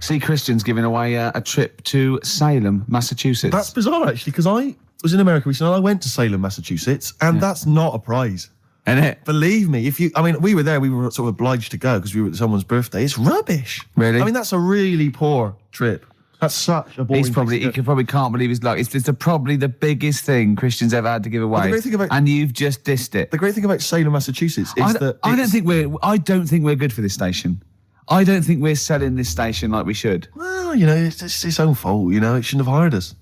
see Christian's giving away a trip to Salem, Massachusetts. That's bizarre, actually, because I was in America recently and I went to Salem, Massachusetts, and that's not a prize. Isn't it? Believe me, we were there, we were sort of obliged to go because we were at someone's birthday. It's rubbish. Really? I mean, that's a really poor trip. That's such a boring He probably can't believe his luck. It's probably the biggest thing Christian's ever had to give away. The great thing about, and you've just dissed it. The great thing about Salem, Massachusetts is I don't think we're good for this station. I don't think we're selling this station like we should. Well, it's its own fault, it shouldn't have hired us.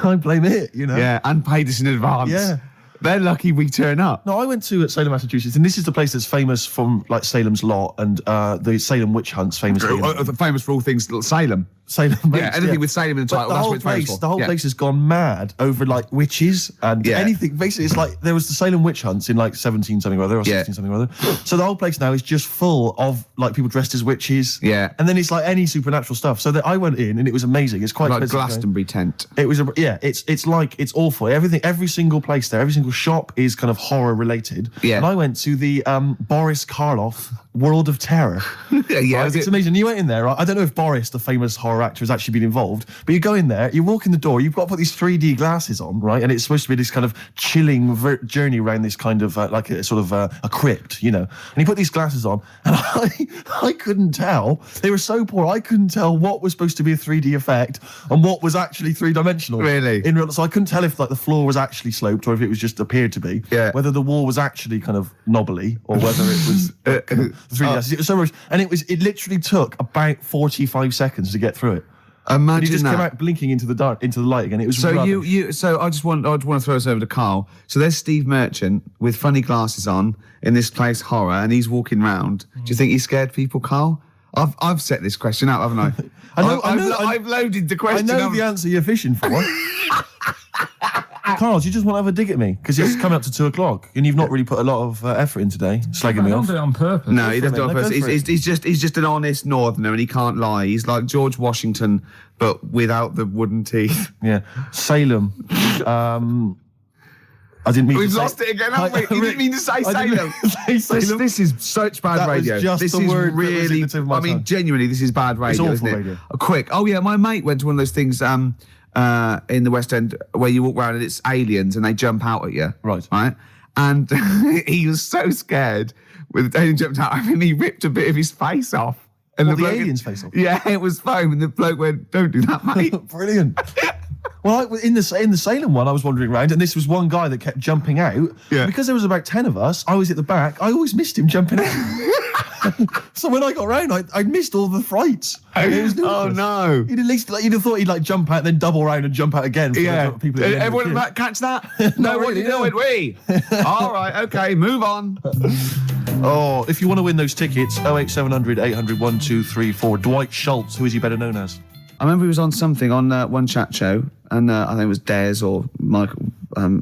I blame it, Yeah, and paid us in advance. Yeah. They're lucky we turn up. No, I went to Salem, Massachusetts, and this is the place that's famous from like Salem's Lot and the Salem witch hunts, famously. Famous for all things Salem. Salem. Yeah, anything with Salem in the title, that's what it's famous for. The whole place has gone mad over like witches and anything. Basically, it's like there was the Salem witch hunts in like 17 something or other or 16 something or other. So the whole place now is just full of like people dressed as witches. Yeah. And then it's like any supernatural stuff. So that I went in and it was amazing. It's quite like Glastonbury tent. It was it's awful. Every single place there, every single shop is kind of horror related. Yeah. And I went to the Boris Karloff World of Terror. It's amazing. You went in there. Right? I don't know if Boris, the famous horror actor, has actually been involved, but you go in there, you walk in the door, you've got to put these 3D glasses on, right? And it's supposed to be this kind of chilling journey around this kind of like a sort of a crypt, And you put these glasses on, and I couldn't tell. They were so poor. I couldn't tell what was supposed to be a 3D effect and what was actually three-dimensional. Really? So I couldn't tell if like the floor was actually sloped or if it was just appeared to be. Yeah. Whether the wall was actually kind of knobbly or whether it was 3D glasses. It was so much, and it literally took about 45 seconds to get through it. Imagine you just that. came out blinking into the light again. It was so rubbish. So I want to throw us over to Karl. So there's Steve Merchant with funny glasses on in this place horror, and he's walking round. Do you think he scared people, Karl? I've set this question out, haven't I? I've loaded the question. I know the answer you're fishing for. Karl, do you just want to have a dig at me? Because it's coming up to 2:00 and you've not really put a lot of effort in today, slagging me off. I don't do it on purpose. No, he doesn't do it on purpose. He's just an honest northerner and he can't lie. He's like George Washington, but without the wooden teeth. Yeah. Salem. I didn't mean We've to say... lost it again, haven't we? You didn't mean to say Salem. This is such bad radio. Just this the is word really... I mean, genuinely, this is bad radio, it's awful isn't it? radio. Quick. Oh, yeah, my mate went to one of those things in the West End where you walk around and it's aliens and they jump out at you. Right. And he was so scared with the alien jumped out. I mean, he ripped a bit of his face off. And the alien's face off? Yeah, it was foam. And the bloke went, "Don't do that, mate." Brilliant. Well, in the Salem one, I was wandering around, and this was one guy that kept jumping out. Yeah. Because there was about 10 of us, I was at the back. I always missed him jumping out. So when I got round, I missed all the frights. Oh no! You'd have thought he'd jump out, then double round and jump out again. Yeah. People everyone back catch that? No, what did you do it? We. All right. Okay. Move on. Oh, if you want to win those tickets, 08700 800 1234. Dwight Schultz, who is he better known as? I remember he was on something on one chat show, and I think it was Des or Michael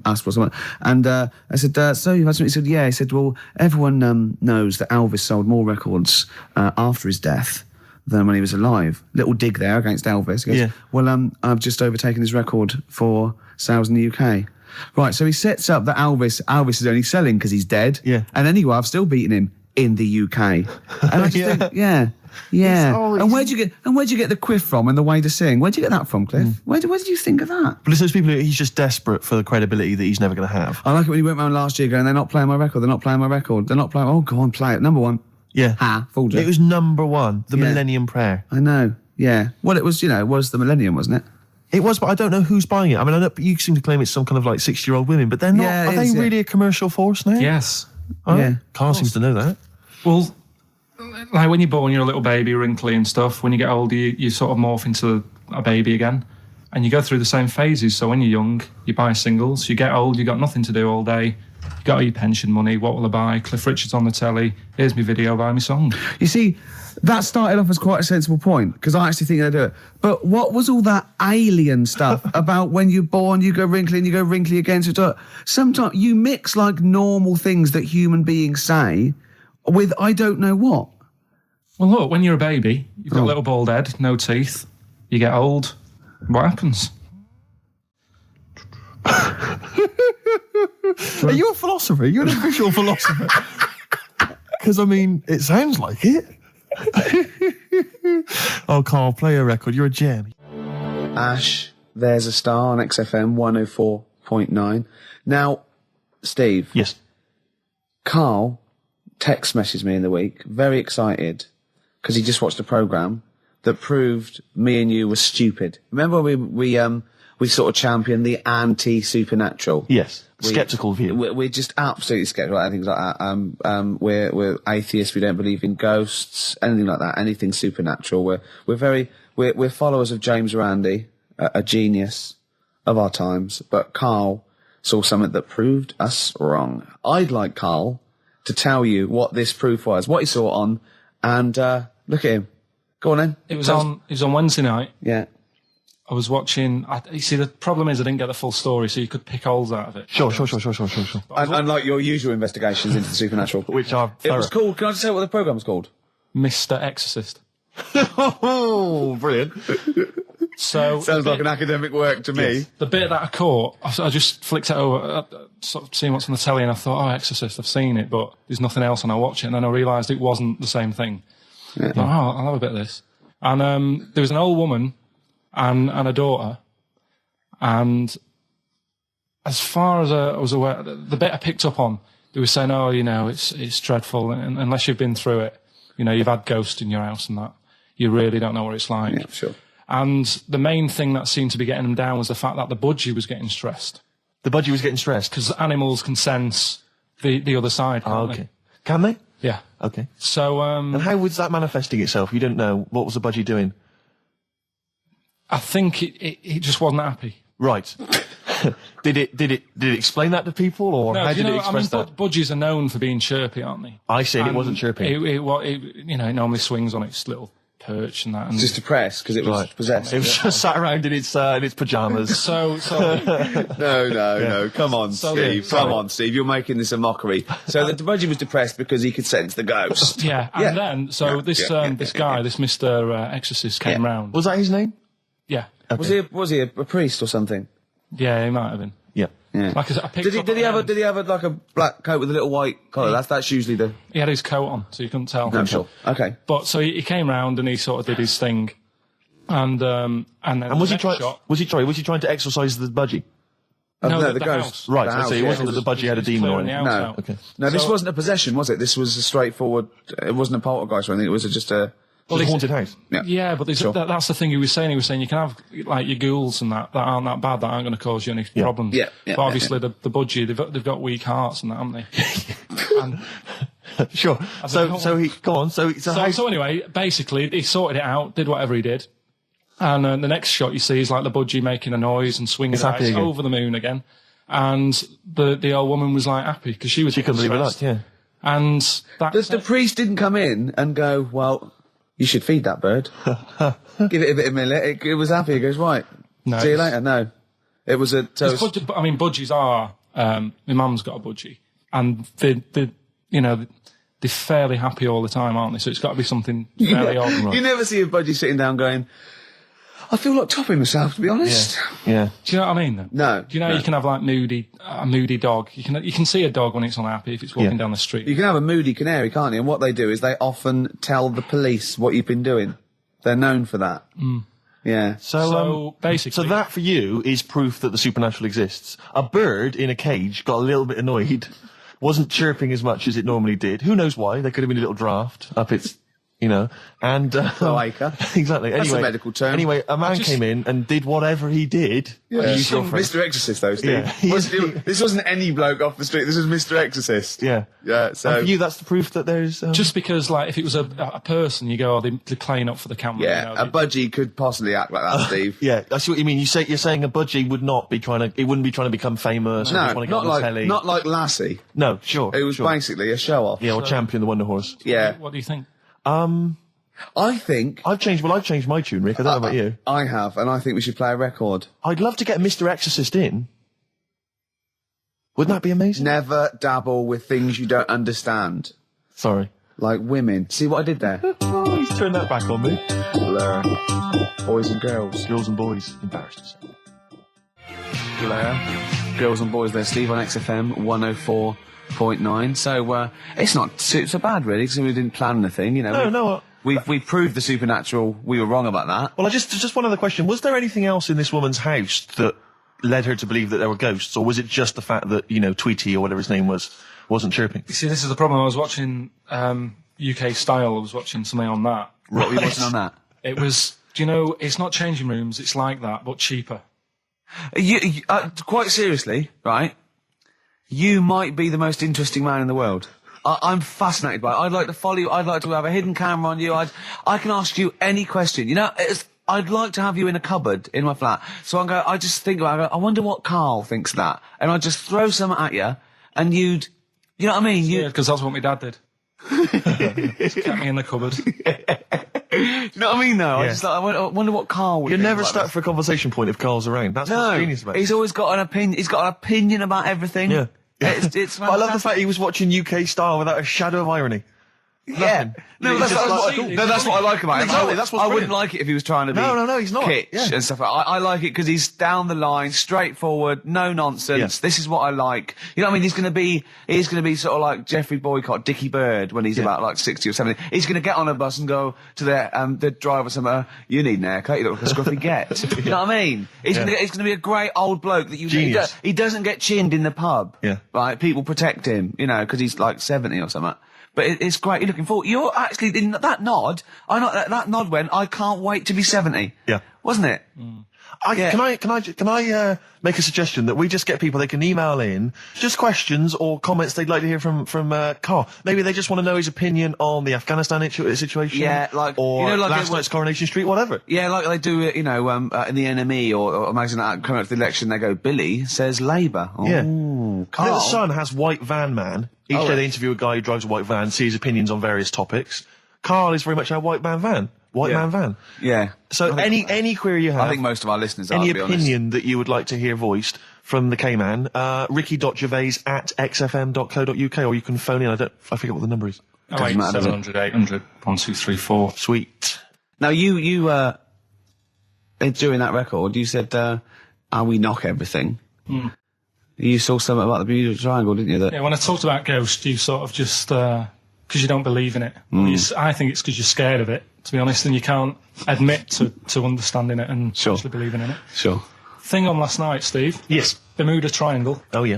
Asper or something. And I said, "So you had something?" He said, "Yeah." He said, "Well, everyone knows that Elvis sold more records after his death than when he was alive." Little dig there against Elvis. He goes, yeah. "Well, I've just overtaken his record for sales in the UK." Right, so he sets up that Elvis is only selling because he's dead. Yeah. And anyway, I've still beaten him in the UK. And I just think, yeah. And where'd you get the quiff from and the way to sing? Where'd you get that from, Cliff? Where did you think of that? But it's those people he's just desperate for the credibility that he's never going to have. I like it when he went round last year going, "They're not playing my record, they're not playing my record, they're not playing..." Oh, go on, play it. Number one. Yeah. Fooled you. It was number one, the Millennium Prayer. I know, yeah. Well, it was, was the Millennium, wasn't it? It was, but I don't know who's buying it. I mean, I know you seem to claim it's some kind of like 60-year-old women, but they're not. Are they really a commercial force now? Yes. Oh, yeah. Karl seems to know that. Well, like when you're born, you're a little baby, wrinkly and stuff. When you get older, you sort of morph into a baby again. And you go through the same phases. So when you're young, you buy singles. You get old, you got nothing to do all day. You got all your pension money. What will I buy? Cliff Richard's on the telly. Here's my video, buy me song. You see, that started off as quite a sensible point, because I actually think they do it. But what was all that alien stuff about when you're born, you go wrinkly and you go wrinkly again? So sometimes you mix like normal things that human beings say with I don't know what. Well, look, when you're a baby, you've got a little bald head, no teeth. You get old. What happens? Are you a philosopher? Are you an official philosopher? Because, I mean, it sounds like it. Oh, Karl, play a record. You're a gem. Ash, there's a star on XFM 104.9. Now, Steve. Yes. Karl text messaged me in the week, very excited, because he just watched a programme that proved me and you were stupid. Remember when we sort of championed the anti-supernatural? Yes. Skeptical view. We're just absolutely skeptical about things like that. We're atheists. We don't believe in ghosts, anything like that, anything supernatural. We're followers of James Randi, a genius of our times. But Karl saw something that proved us wrong. I'd like Karl to tell you what this proof was, what he saw on, and look at him. Go on then. It was on Wednesday night. Yeah. I was watching. You see, the problem is I didn't get the full story, so you could pick holes out of it. Sure. Unlike your usual investigations into the supernatural. Which are It was called, can I just say what the programme was called? Mr. Exorcist. Oh, brilliant. So Sounds like an academic work to me. The bit that I caught, I just flicked it over, sort of seeing what's on the telly, and I thought, oh, Exorcist, I've seen it, but there's nothing else, and I watch it, and then I realised it wasn't the same thing. Yeah. I thought, oh, I'll have a bit of this. And there was an old woman and a daughter, and as far as I was aware, the bit I picked up on, they were saying, oh, it's dreadful, and unless you've been through it, you've had ghosts in your house and that, you really don't know what it's like. Yeah, sure. And the main thing that seemed to be getting them down was the fact that the budgie was getting stressed. The budgie was getting stressed? Because animals can sense the other side. Oh, okay. Can they? Yeah. Okay. So, and how was that manifesting itself? You didn't know. What was the budgie doing? I think it just wasn't happy. Right. Did it explain that to people, or how did it express that? Budgies are known for being chirpy, aren't they? I said it wasn't chirpy. It normally swings on its little perch and that. And just depressed because it was possessed. It was just sat around in its pajamas. So No. Come on, Steve. Come on, Steve. You're making this a mockery. So the budgie was depressed because he could sense the ghost. Yeah. And then this guy, this Mr. Exorcist, came round. Was that his name? Yeah. Okay. Was he a priest or something? Yeah, he might have been. Yeah. Like I picked Did he have like a black coat with a little white collar? That's usually the. He had his coat on, so you couldn't tell. No, sure. Okay. But so he came round and he sort of did his thing, and then. And was he trying to exorcise the budgie? No, the ghost. House. Right. I see. It wasn't that the budgie had a demon or anything. No. Okay. No, this wasn't a possession, was it? This was a straightforward. It wasn't a poltergeist or anything. It was just a. Well, a haunted house. Yeah, but that's the thing he was saying. He was saying you can have like your ghouls and that aren't that bad, that aren't going to cause you any problems. Yeah. But obviously the budgie, they've got weak hearts and that, haven't they? And sure. So anyway, basically he sorted it out, did whatever he did, and the next shot you see is like the budgie making a noise and swinging it over the moon again, and the old woman was like happy because she couldn't believe it. Yeah. And the priest didn't come in and go, well, you should feed that bird. Give it a bit of millet. It was happy. It goes, right. No, see you later. No. It was a toast. Budgies are, my mum's got a budgie, and they're fairly happy all the time, aren't they? So it's got to be something fairly odd. You never see a budgie sitting down going, I feel like topping myself, to be honest. Yeah. Do you know what I mean, though? No. Do you know you can have like a moody dog? You can see a dog when it's unhappy if it's walking down the street. You can have a moody canary, can't you? And what they do is they often tell the police what you've been doing. They're known for that. Mm. Yeah. So basically, so that for you is proof that the supernatural exists. A bird in a cage got a little bit annoyed, wasn't chirping as much as it normally did. Who knows why? There could have been a little draft up its. And cloaca. Exactly. That's a medical term. Anyway, a man came in and did whatever he did. Yeah, Mr. Exorcist, though, Steve. Yeah. This wasn't any bloke off the street. This was Mr. Exorcist. Yeah. Yeah. So and for you, that's the proof that there's just because, like, if it was a person, you go, they're playing up for the camera. Yeah, a budgie could possibly act like that, Steve. Yeah, I see what you mean. You're saying a budgie would not be it wouldn't be trying to become famous. No, or not like Lassie. No, sure. It was basically a show off. Yeah, or Champion the Wonder Horse. Yeah. What do you think? I think I've changed my tune, Rick. I don't know about you. I have, and I think we should play a record. I'd love to get Mr. Exorcist in. Wouldn't that be amazing? Never dabble with things you don't understand. Sorry. Like women. See what I did there? Oh, he's turned that back on me. Blur. Boys and girls. Girls and boys. Embarrassed to say. Blur. Girls and boys there, Steve, on XFM 104.9. So, it's not so bad, really, because we didn't plan anything, No, We've proved the supernatural. We were wrong about that. Well, just one other question. Was there anything else in this woman's house that led her to believe that there were ghosts, or was it just the fact that, Tweety or whatever his name wasn't chirping? You see, this is the problem. I was watching UK Style. I was watching something on that. What were you watching on that? It was, it's not changing rooms. It's like that, but cheaper. Quite seriously, right? You might be the most interesting man in the world. I'm fascinated by it. I'd like to follow you. I'd like to have a hidden camera on you. I can ask you any question. I'd like to have you in a cupboard in my flat. So I just think about it. I wonder what Karl thinks of that. And I'd just throw something at you, and you know what I mean? Yeah, because that's what my dad did. Kept me in the cupboard. You know what I mean, though? Yeah. I wonder what Karl would You're think never about stuck this. for a conversation point if Carl's around. That's what's genius about it. He's always got an opinion. He's got an opinion about everything. Yeah. It's But I love the fact he was watching UK Style without a shadow of irony. Yeah. No, He's that's just what like- that's what I like about him. Exactly, that's what's I wouldn't brilliant. like it if he was trying to be No, he's not. kitsch Yeah. and stuff. I like it because he's down the line, straightforward, no nonsense. Yeah. This is what I like. You know what I mean? He's going to be sort of like Jeffrey Boycott, Dickie Bird when he's about like 60 or 70. He's going to get on a bus and go to the driver somewhere. You need an haircut. You look like a scruffy get. You know what I mean? He's going to be a great old bloke that Genius. he doesn't get chinned in the pub. Yeah. Right? People protect him, because he's like 70 or something. But it's great. You're looking forward. You're actually in that nod. That nod went. I can't wait to be 70. Yeah. Wasn't it? Yeah. Can I make a suggestion that we just get people, they can email in just questions or comments they'd like to hear from Karl. Maybe they just want to know his opinion on the Afghanistan situation. Yeah, like, or like last night's Coronation Street, whatever. Yeah, like they do it, in the NME or imagine that coming up to the election, they go, Billy says Labour. Oh, Yeah. Karl. The Sun has White Van Man. Each day they interview a guy who drives a white van, see his opinions on various topics. Karl is very much a white man van. Man van. Yeah. So any query you have, I think most of our listeners are, any to be honest. opinion that you would like to hear voiced from the K-Man, ricky.gervais@xfm.co.uk, or you can phone in. I forget what the number is. Oh, 700 800 1234. Sweet. Now, you during that record, you said, we knock everything. You saw something about the Bermuda Triangle, didn't you? Yeah, when I talked about ghosts, you sort of just, because you don't believe in it. I think it's because you're scared of it, to be honest, and you can't admit to understanding it and actually believing in it. Sure. Thing on last night, Steve. Yes. Bermuda Triangle. Oh, yeah.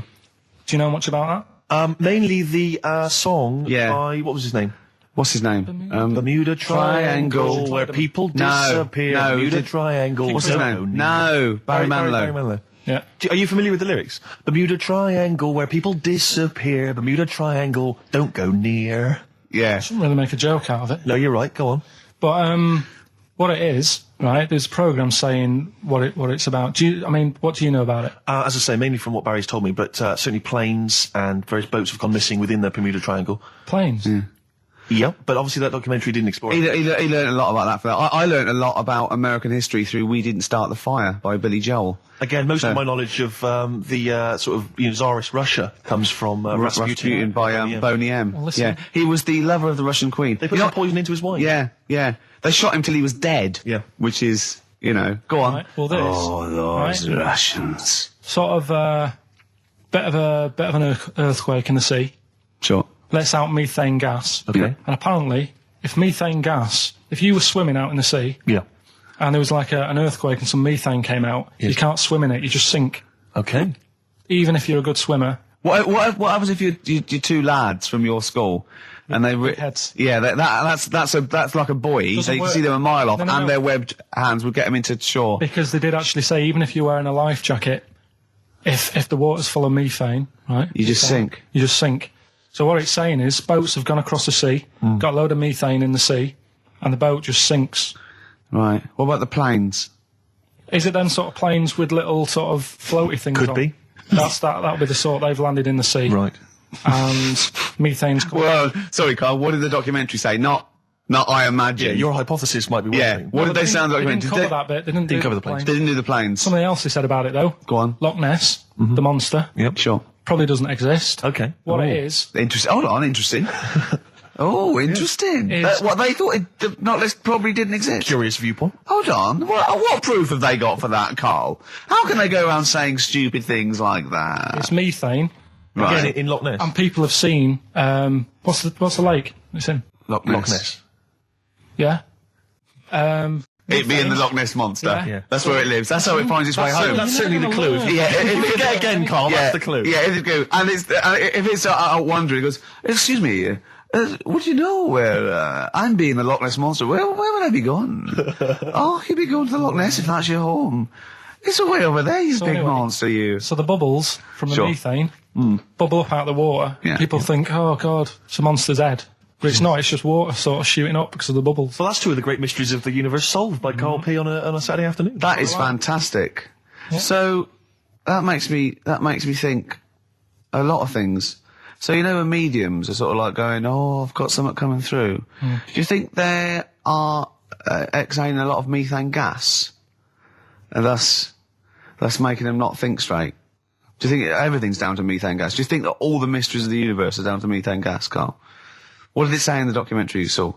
Do you know much about that? Mainly the song by, what was his name? What's his name? Bermuda Triangle, where people disappear. No, Bermuda Triangle. What's his name? No, Barry Manilow. Yeah. Are you familiar with the lyrics? Bermuda Triangle, where people disappear. Bermuda Triangle, don't go near. Yeah. Shouldn't really make a joke out of it. No, you're right. Go on. But what it is, right? There's a program saying what it's about. What do you know about it? As I say, mainly from what Barry's told me, but certainly planes and various boats have gone missing within the Bermuda Triangle. Planes. Yep, but obviously that documentary didn't explore it. He learned a lot about that. I learned a lot about American history through We Didn't Start the Fire by Billy Joel. Again, most of my knowledge of the sort of Tsarist Russia comes from Rasputin by Boney M. Well, listen. Yeah, he was the lover of the Russian queen. They put some poison into his wine. Yeah. They shot him till he was dead. Yeah. Which is, go on. Right, well, this. Oh, those Russians. Sort of bit of an earthquake in the sea. Sure. Lets out methane gas. Okay. And apparently, if you were swimming out in the sea, Yeah. and there was like an earthquake and some methane came out, you can't swim in it, you just sink. Okay. Even if you're a good swimmer. What happens if you're two lads from your school and they big heads. Yeah, that's like a buoy. Doesn't You can work. see them a mile off, No. and their webbed hands would get them into shore. Because they did actually say, even if you're wearing a life jacket, if the water's full of methane, right? You just sink. You just sink. So what it's saying is, boats have gone across the sea, got a load of methane in the sea, and the boat just sinks. Right. What about the planes? Is it then sort of planes with little sort of floaty things Could on? be. That'll be the sort they've landed in the sea. Right. And methane's come. Well, sorry, Carl. What did the documentary say? Not I imagine. Yeah, your hypothesis might be worth Yeah. doing. What did they sound like? They didn't cover that bit. They didn't cover do the planes. They didn't do the planes. Something else they said about it, though. Go on. Loch Ness, the monster, Yep. Sure. probably doesn't exist. Okay. What it is, Interesting. Hold on. Interesting. Oh, interesting. Is- What they thought it probably didn't exist. Curious viewpoint. Hold on. What proof have they got for that, Carl? How can they go around saying stupid things like that? it's methane, Right. Again, in Loch Ness. and people have seen, what's the lake it's in? Loch Loch Ness. Yeah. It being the Loch Ness Monster. Yeah. That's where it lives. That's how it finds its way home. That's certainly the clue. Yeah, If you get again, Carl, that's the clue. Yeah, it's the clue. And if it's out wandering, it goes, excuse me, would you know where I'm being the Loch Ness Monster? Where would I be going? Oh, you'd be going to the Loch Ness if that's your home. It's way over there, you big monster, you. So the bubbles from the methane bubble up out of the water. Yeah. People think, oh, God, it's a monster's head. But it's not, it's just water sort of shooting up because of the bubbles. Well, that's two of the great mysteries of the universe solved by Karl P on a Saturday afternoon. That is fantastic. Yeah. So that makes me think a lot of things. So you know when mediums are sort of like going, oh, I've got something coming through. Do you think they are exhaling a lot of methane gas? And thus making them not think straight? Do you think everything's down to methane gas? Do you think that all the mysteries of the universe are down to methane gas, Carl? What did it say in the documentary you saw?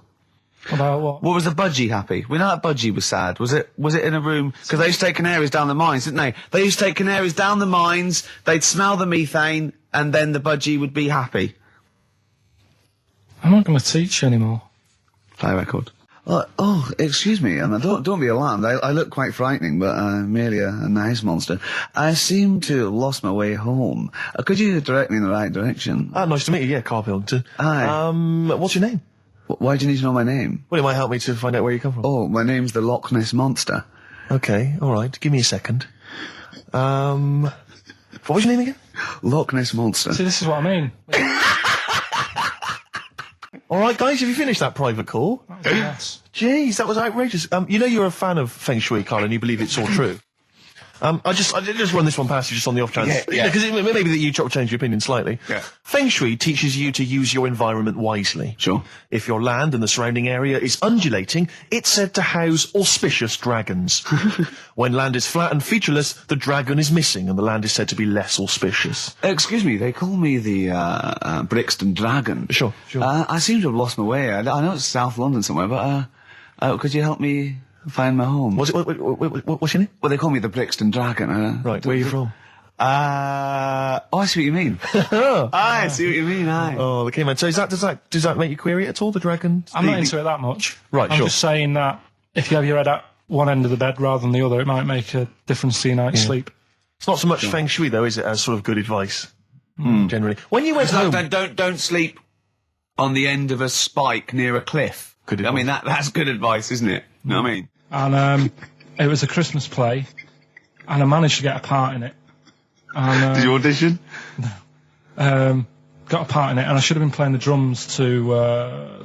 About what? What was the budgie happy? We know that budgie was sad. Was it in a room? Because they used to take canaries down the mines, didn't they? They used to take canaries down the mines, they'd smell the methane, and then the budgie would be happy. I'm not going to teach you anymore. Play a record. Oh, excuse me, and don't be alarmed. I look quite frightening, but I'm merely a nice monster. I seem to have lost my way home. Could you direct me in the right direction? Nice to meet you, yeah, Karl Pilkington. Hi. What's your name? Why do you need to know my name? Well, it might help me to find out where you come from. Oh, my name's the Loch Ness Monster. Okay, alright, give me a second. What was your name again? Loch Ness Monster. See, this is what I mean. Alright, guys, have you finished that private call? Yes. Jeez, that was outrageous. You know you're a fan of Feng Shui, Carl, and you believe it's all true. I just run this one past you just on the off chance. Yeah. Because maybe that you change your opinion slightly. Yeah. Feng Shui teaches you to use your environment wisely. Sure. If your land and the surrounding area is undulating, it's said to house auspicious dragons. When land is flat and featureless, the dragon is missing and the land is said to be less auspicious. Excuse me, they call me the Brixton Dragon. Sure. I seem to have lost my way. I know it's South London somewhere, but could you help me find my home? What's your name? Well, they call me the Brixton Dragon. Right, where are you from? I see what you mean. I see what you mean, aye. Oh, okay, man. So does that make you query it at all, the dragon? I'm not into it that much. Right, I'm sure. just saying that if you have your head at one end of the bed rather than the other, it might make a difference to your night's sleep. It's not so much Feng Shui, though, is it, as sort of good advice, generally? When you went home... Don't sleep on the end of a spike near a cliff. Good advice. I mean, that's good advice, isn't it? You know what I mean? And it was a Christmas play, and I managed to get a part in it. And, Did you audition? No. Got a part in it, and I should have been playing the drums to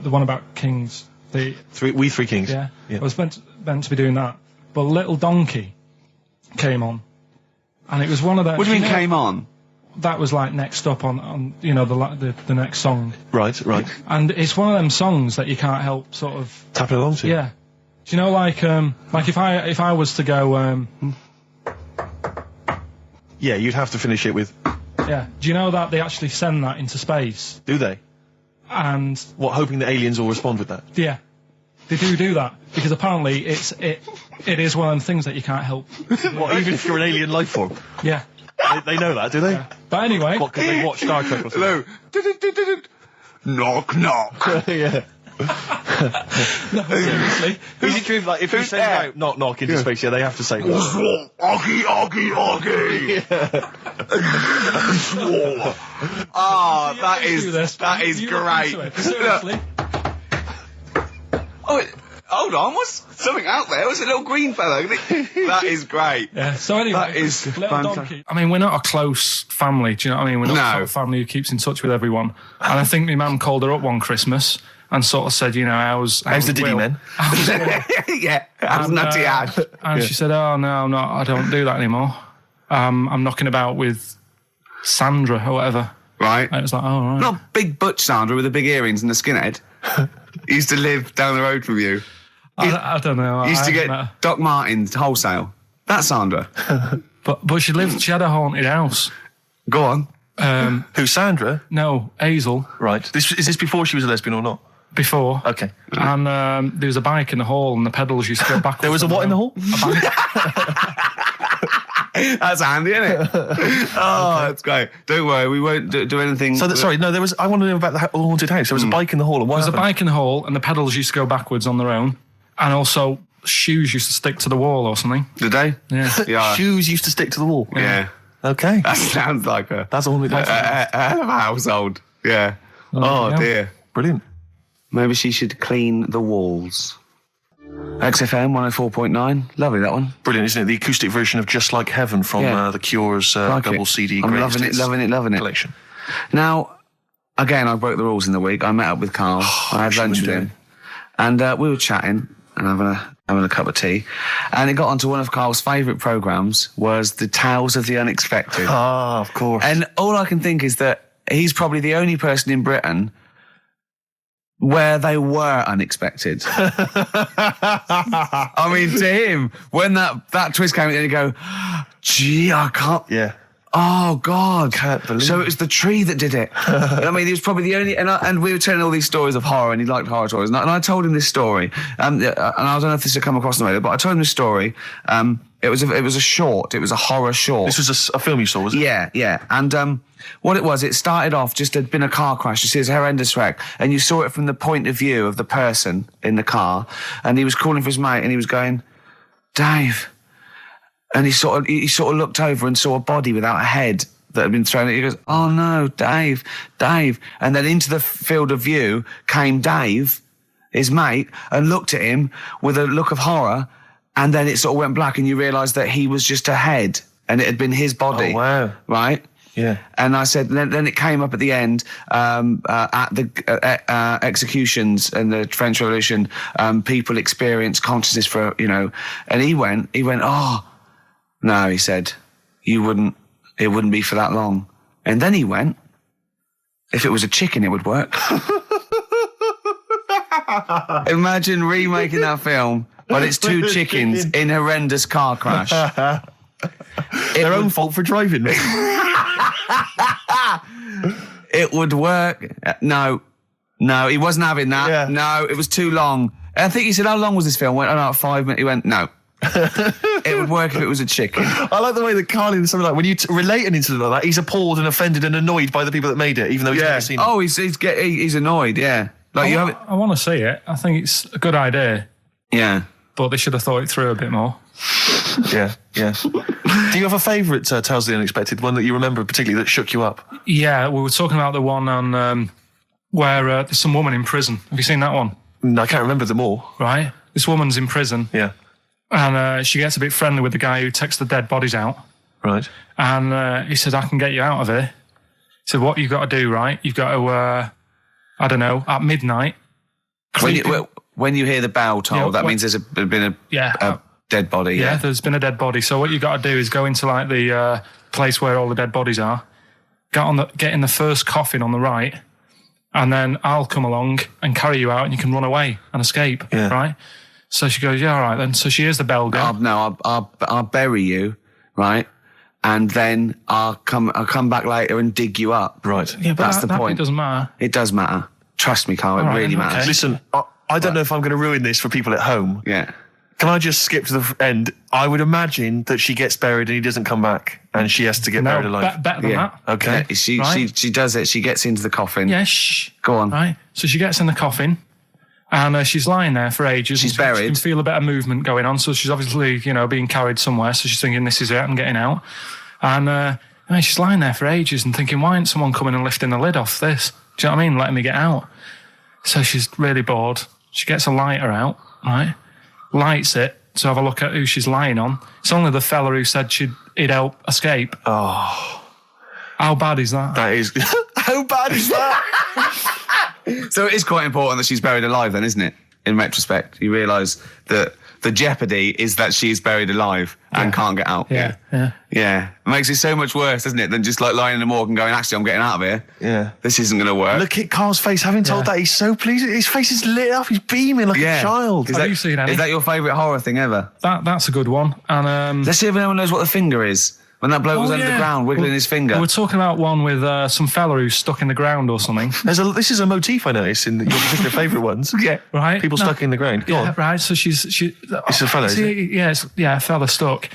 the one about Kings. We Three Kings. Yeah. I was meant to be doing that, but Little Donkey came on, and it was one of the... What do you mean came on? That was like next up on the next song. Right. And it's one of them songs that you can't help sort of tapping along to. Yeah. Do you know, like if I was to go yeah, you'd have to finish it with... Yeah. Do you know that they actually send that into space? Do they? And... What, hoping that aliens will respond with that? Yeah. They do that. Because apparently it is one of them things that you can't help. What, even if you're an alien life form? Yeah. They know that, do they? Yeah. But anyway... What, because they watch Star Trek or something? Hello. Knock, knock. Yeah. No, seriously. Is it true, like, if you send out knock knock into space, they have to say Oggy, oggy, oggy. Oh, that is great. Seriously. Oh, hold on, what's something out there? What's a little green fellow? That is great. Yeah, so anyway, that is fantastic. I mean, we're not a close family, do you know what I mean? We're not the sort of family who keeps in touch with everyone. And I think my mum called her up one Christmas and sort of said, you know, how's the Diddy men? Yeah, how's Nutty Ash? And she said, oh, no, I don't do that anymore. I'm knocking about with Sandra or whatever. Right. And it was like, oh, right. Not big butch Sandra with the big earrings and the skinhead. He used to live down the road from you. I don't know. He used to get Doc Martens wholesale. That's Sandra. But she had a haunted house. Go on. Who, Sandra? No, Hazel. Right. Is this before she was a lesbian or not? Before. Okay. And there was a bike in the hall and the pedals used to go backwards. There was a what in the hall? A bike. That's handy, isn't it? Oh, that's great. Don't worry, we won't do anything. So, I want to know about the haunted house. There was a bike in the hall. And there was a bike in the hall, and the pedals used to go backwards on their own. And also, shoes used to stick to the wall or something. Did they? Yeah. Shoes used to stick to the wall. Yeah. Okay. That sounds like that's a haunted house. A hell of a household. Yeah. Oh, dear. Brilliant. Maybe she should clean the walls. XFM 104.9. Lovely, that one. Brilliant, isn't it? The acoustic version of Just Like Heaven from The Cure's double CD I'm greatest loving it. Collection. Now, again, I broke the rules in the week. I met up with Karl. I had lunch with him. And we were chatting and having a cup of tea. And it got onto one of Karl's favourite programmes was the Tales of the Unexpected. Ah, of course. And all I can think is that he's probably the only person in Britain where they were unexpected. I mean, to him, when that twist came in, you go, gee, I can't... Yeah. Oh, God. Can't believe So it was the tree that did it. I mean, he was probably the only... And we were telling all these stories of horror, and he liked horror stories. And I told him this story. And I don't know if this had come across the radio, but I told him this story. It was a short. It was a horror short. This was a film you saw, was it? Yeah. And what it was, it started off, just had been a car crash. You see, it's a horrendous wreck. And you saw it from the point of view of the person in the car. And he was calling for his mate, and he was going, Dave... And he sort of looked over and saw a body without a head that had been thrown. He goes, oh no, Dave. And then into the field of view came Dave, his mate, and looked at him with a look of horror. And then it sort of went black, and you realised that he was just a head, and it had been his body. Oh, wow. Right? Yeah. And I said, then it came up at the end, at the executions and the French Revolution, people experience consciousness for, and he went, oh, no, he said, it wouldn't be for that long. And then he went, if it was a chicken, it would work. Imagine remaking that film, but it's two chickens in horrendous car crash. Their own fault for driving. It would work. No, he wasn't having that. Yeah. No, it was too long. I think he said, how long was this film? Went, 5 minutes. He went, no. It would work if it was a chicken. I like the way that Karl in something like when you relate an incident like that, he's appalled and offended and annoyed by the people that made it, even though he's never seen it. Oh, he's annoyed. Yeah, like I want to see it. I think it's a good idea. Yeah, but they should have thought it through a bit more. Yeah. Do you have a favourite Tales of the Unexpected, one that you remember particularly that shook you up? Yeah, we were talking about the one on where there's some woman in prison. Have you seen that one? No, I can't remember them all. Right, this woman's in prison. Yeah. And she gets a bit friendly with the guy who takes the dead bodies out. Right. And he said, I can get you out of here. He said, what you've got to do, right? You've got to, I don't know, at midnight. When you hear the bell toll, that means there's been a dead body. Yeah, there's been a dead body. So what you've got to do is go into like the place where all the dead bodies are, get in the first coffin on the right, and then I'll come along and carry you out and you can run away and escape, right? So she goes, yeah, all right then. So she hears the bell go. I'll bury you, right? And then I'll come back later and dig you up. Right. Yeah, but that's the point. It doesn't matter. It does matter. Trust me, Karl, it really matters. Okay. Listen, I don't know if I'm going to ruin this for people at home. Yeah. Can I just skip to the end? I would imagine that she gets buried and he doesn't come back and she has to get buried alive. Better than that. Okay. Yeah, she does it. She gets into the coffin. Yeah, shh. Go on. Right. So she gets in the coffin. And she's lying there for ages. She's buried. She can feel a bit of movement going on. So she's obviously, being carried somewhere. So she's thinking, this is it, I'm getting out. And she's lying there for ages and thinking, why ain't someone coming and lifting the lid off this? Do you know what I mean? Letting me get out. So she's really bored. She gets a lighter out, right? Lights it to have a look at who she's lying on. It's only the fella who said he'd help escape. Oh. How bad is that? That is... How bad is that? So it is quite important that she's buried alive then, isn't it? In retrospect, you realise that the jeopardy is that she's buried alive and can't get out. Yeah. It makes it so much worse, doesn't it, than just like lying in the morgue and going, actually, I'm getting out of here. Yeah. This isn't going to work. Look at Karl's face. Having told that, he's so pleased. His face is lit up. He's beaming like a child. Have you seen any? Is that your favourite horror thing ever? That's a good one. And let's see if anyone knows what the finger is. When that bloke was under the ground, wiggling his finger. We're talking about one with some fella who's stuck in the ground or something. This is a motif I noticed in your particular favourite ones. Yeah. Right. People stuck in the ground. Go on. Right. So It's a fella, is it? Yeah, a fella stuck.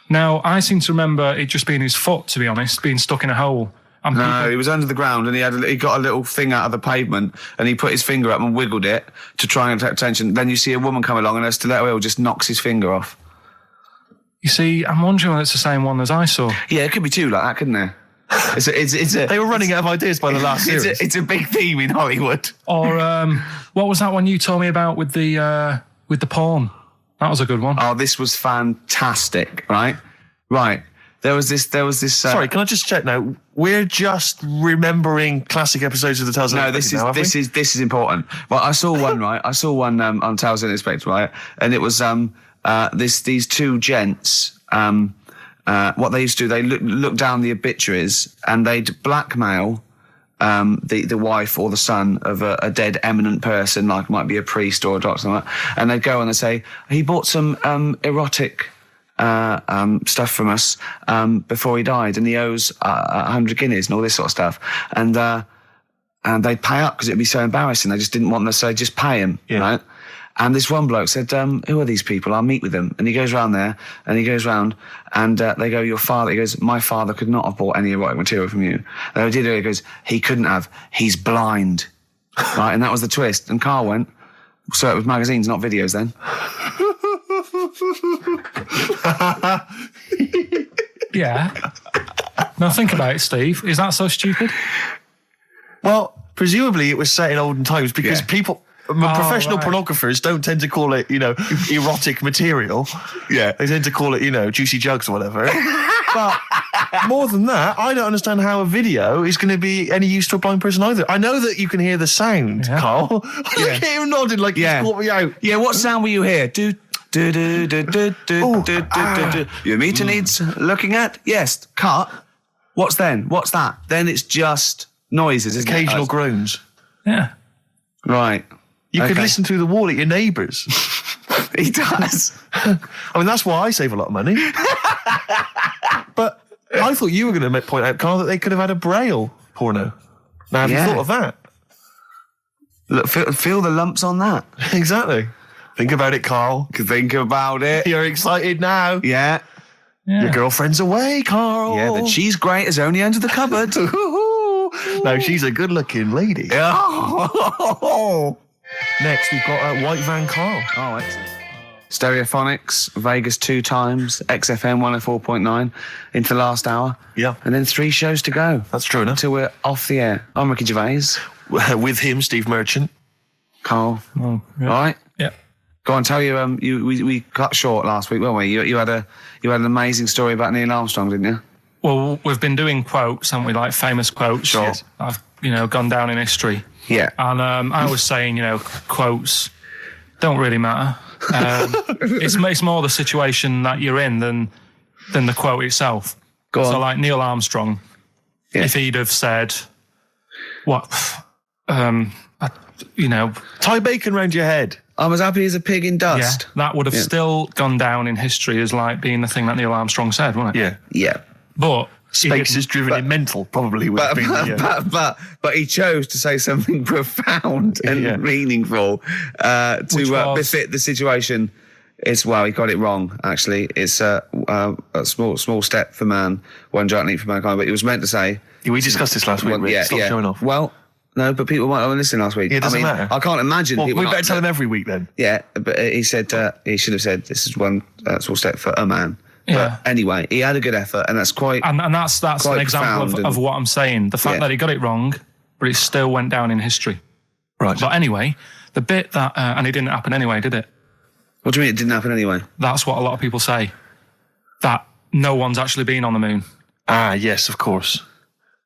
Now, I seem to remember it just being his foot, to be honest, being stuck in a hole. And No, he was under the ground and he got a little thing out of the pavement and he put his finger up and wiggled it to try and attract attention. Then you see a woman come along and her stiletto heel just knocks his finger off. You see, I'm wondering whether it's the same one as I saw. Yeah, it could be two like that, couldn't there? They were running out of ideas by the last series. It's a big theme in Hollywood. Or what was that one you told me about with the porn? That was a good one. Oh, this was fantastic, right? Right. There was this. Sorry, can I just check now? We're just remembering classic episodes of the Tales. No, this is important. Well, I saw one right. I saw one on Tales Unexpected, right? And it was these two gents. What they used to do, they look down the obituaries and they'd blackmail the wife or the son of a dead eminent person, like might be a priest or a doctor, something like that. And they'd go and they'd say, he bought some erotic stuff from us before he died, and he owes 100 guineas and all this sort of stuff. And they'd pay up because it'd be so embarrassing. They just didn't want them, so they'd just pay him, right? And this one bloke said, who are these people? I'll meet with them. And he goes round there, and he goes round, and they go, your father. He goes, my father could not have bought any erotic material from you. They did it. He goes, he couldn't have. He's blind. Right? And that was the twist. And Karl went, so it was magazines, not videos then. Yeah. Now think about it, Steve. Is that so stupid? Well, presumably it was set in olden times because people... professional pornographers don't tend to call it, erotic material. Yeah. They tend to call it, juicy jugs or whatever. But more than that, I don't understand how a video is going to be any use to a blind person either. I know that you can hear the sound, Karl. Look at him nodding like he's caught me out. Yeah, what sound will you hear? Do, do, do, do, do, do, do, do. Your meter needs looking at? Yes. Cut. What's then? What's that? Then it's just noises, isn't Occasional groans. Yeah. Right. You could listen through the wall at your neighbours. He does. I mean, that's why I save a lot of money. But I thought you were going to point out, Karl, that they could have had a Braille porno. Now, have you thought of that? Look, feel the lumps on that. Exactly. Think about it, Karl. Think about it. You're excited now. Yeah. Your girlfriend's away, Karl. Yeah, the cheese grate has only entered the cupboard. No, she's a good-looking lady. Oh. Next, we've got White Van Karl. Oh, excellent. Stereophonics, Vegas 2 times, XFM 104.9 into the last hour. Yeah. And then 3 shows to go. That's true enough. Until we're off the air. I'm Ricky Gervais. With him, Steve Merchant. Karl. Oh, yeah. All right? Yeah. Go on, tell you, we cut short last week, weren't we? You had an amazing story about Neil Armstrong, didn't you? Well, we've been doing quotes, haven't we? Like famous quotes. Sure. Yes. I've, gone down in history. Yeah. And I was saying, quotes don't really matter. It's more the situation that you're in than the quote itself. Go on. So like Neil Armstrong, if he'd have said, tie bacon round your head. I'm as happy as a pig in dust. Yeah, that would have still gone down in history as like being the thing that Neil Armstrong said, wouldn't it? Yeah. Yeah. But Space is driven in mental, probably would have been. But he chose to say something profound and meaningful to befit the situation. He got it wrong. Actually, it's a small step for man, one giant leap for mankind. But he was meant to say. We discussed this last week. Stop showing off. Well, no, but people might have listened last week. It doesn't matter. I can't imagine. Well, we better tell him every week then. Yeah, but he said he should have said this is one small step for a man. Yeah. But anyway, he had a good effort, and that's quite. And that's an example of what I'm saying. The fact that he got it wrong, but it still went down in history. Right. But anyway, the bit that and it didn't happen anyway, did it? What do you mean it didn't happen anyway? That's what a lot of people say. That no one's actually been on the moon. Ah, yes, of course.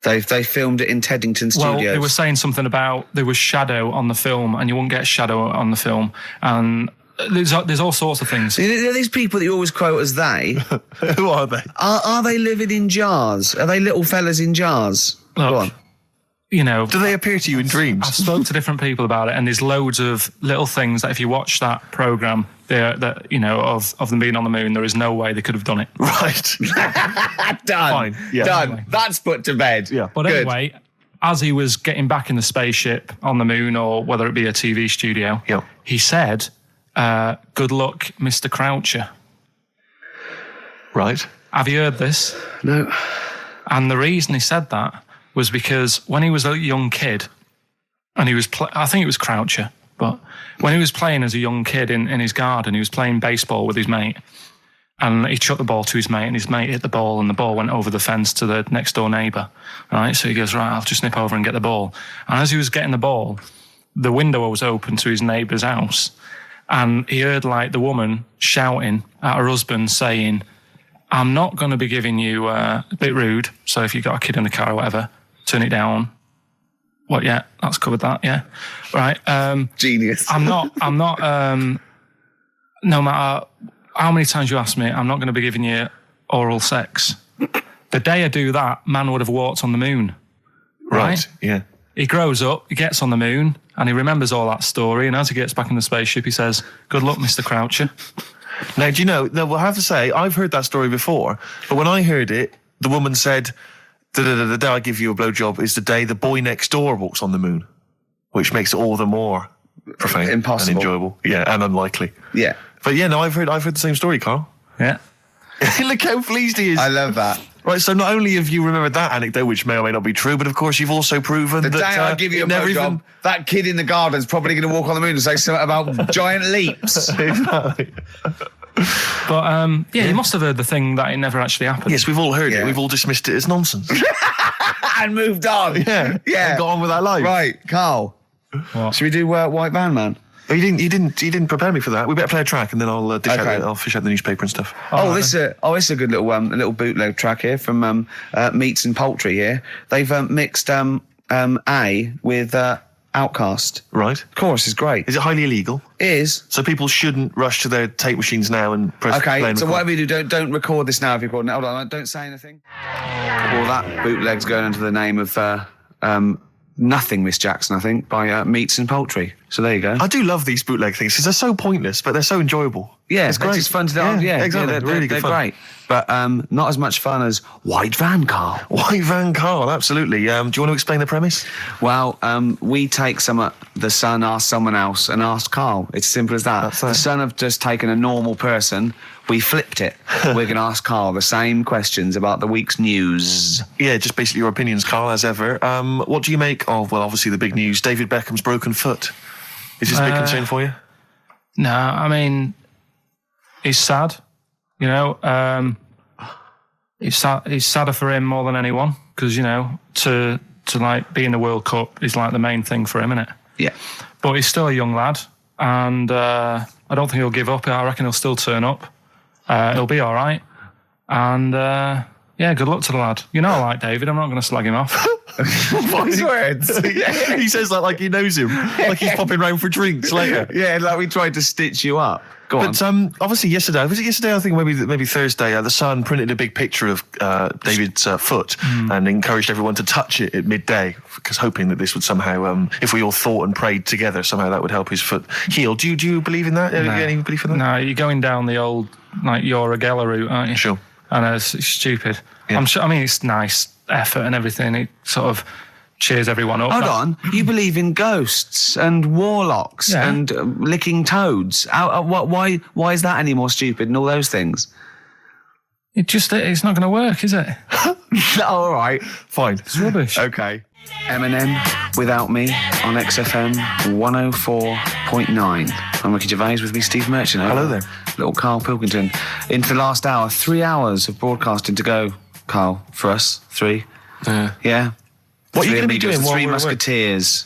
They filmed it in Teddington Studios. Well, they were saying something about there was shadow on the film, and you wouldn't get shadow on the film, and there's all sorts of things. These people that you always quote as they. Who are they? Are they living in jars? Are they little fellas in jars? Look, Go on. Do they appear to you in dreams? I've spoken to different people about it, and there's loads of little things that if you watch that programme, of them being on the moon, there is no way they could have done it. Right. Done. Fine. Yeah. Done. Anyway. That's put to bed. Yeah. But anyway, as he was getting back in the spaceship on the moon, or whether it be a TV studio, he said, "Good luck, Mr. Croucher." Right. Have you heard this? No. And the reason he said that was because when he was a young kid, and he was, I think it was Croucher, but when he was playing as a young kid in his garden, he was playing baseball with his mate, and he chucked the ball to his mate, and his mate hit the ball, and the ball went over the fence to the next door neighbour. Right, so he goes, right, I'll just nip over and get the ball. And as he was getting the ball, the window was open to his neighbour's house, and he heard like the woman shouting at her husband saying, I'm not going to be giving you a bit rude, so if you've got a kid in the car or whatever, turn it down. What, yeah, that's covered that, yeah. Right. Genius. I'm not, no matter how many times you ask me, I'm not going to be giving you oral sex. The day I do that, man would have walked on the moon. Right? Yeah. He grows up, he gets on the moon, and he remembers all that story, and as he gets back in the spaceship, he says, good luck, Mr. Croucher. Now, do you know, I have to say, I've heard that story before, but when I heard it, the woman said, the day I give you a blowjob is the day the boy next door walks on the moon, which makes it all the more profane Impossible. and enjoyable. Yeah, and unlikely. Yeah. But yeah, no, I've heard the same story, Carl. Yeah. Look how pleased he is. I love that. Right, so not only have you remembered that anecdote, which may or may not be true, but of course you've also proven The that... day I give you a blowjob, that kid in the garden's probably going to walk on the moon and say something about giant leaps. Exactly. But, yeah, you must have heard the thing that it never actually happened. Yes, we've all heard Yeah. it. We've all dismissed it as nonsense. And moved on. Yeah. Yeah. And got on with our life. Right, Carl. What? Should we do White Van Man? Oh, you didn't prepare me for that. We better play a track and then I'll Okay. I'll fish out the newspaper and stuff. This is a good little bootleg track here from Meats and Poultry here. They've mixed A with Outcast. Right. Chorus is great. Is it highly illegal? It is. So people shouldn't rush to their tape machines now and press play Okay, and so record? whatever you do, don't record this now if you're recording it. Hold on, don't say anything. Well, that bootleg's going under the name of Nothing, Miss Jackson, I think, by Meats and Poultry. So there you go. I do love these bootleg things because they're so pointless, but they're so enjoyable. Yeah, it's great. It's fun to do. Yeah, exactly. they're really good they're fun. great. But not as much fun as White Van, Carl. White Van Carl, absolutely. Do you want to explain the premise? Well, we take the Sun asks someone else and asks Carl. It's as simple as that. That's The it. Sun have just taken a normal person. We flipped it. We're going to ask Carl the same questions about the week's news. Yeah, just basically your opinions, Carl, as ever. What do you make of, well, obviously the big news, David Beckham's broken foot? Is this a big concern for you? No, I mean, he's sad. You know, it's sadder for him more than anyone because, you know, to like be in the World Cup is like the main thing for him, isn't it? Yeah. But he's still a young lad, and I don't think he'll give up. I reckon he'll still turn up. He'll be all right. And yeah, good luck to the lad. You know I like David. I'm not going to slag him off. Wise words. He says that like he knows him, like he's popping round for drinks later. Yeah, like we tried to stitch you up. Go on. But obviously yesterday, was it yesterday? I think maybe Thursday. The Sun printed a big picture of David's foot and encouraged everyone to touch it at midday, because hoping that this would somehow, if we all thought and prayed together, somehow that would help his foot heal. Do you believe in that? No. Any belief in that? No, you're going down the old like Yora Geller route, aren't you? Sure. I know it's stupid. Yeah. I'm sure. I mean, it's nice effort and everything. It sort of cheers everyone up. Hold on. You believe in ghosts and warlocks Yeah. and licking toads. Why is that any more stupid and all those things? It's not going to work, is it? All right. Fine. It's rubbish. Okay. Eminem, Without Me, on XFM 104.9. I'm Ricky Gervais, with me Steve Merchant. Hello there. Little Karl Pilkington. Into the last hour, 3 hours of broadcasting to go, Karl, for us. 3. Yeah. What are you Three going to be amigos, doing the while Three we're at work? Musketeers.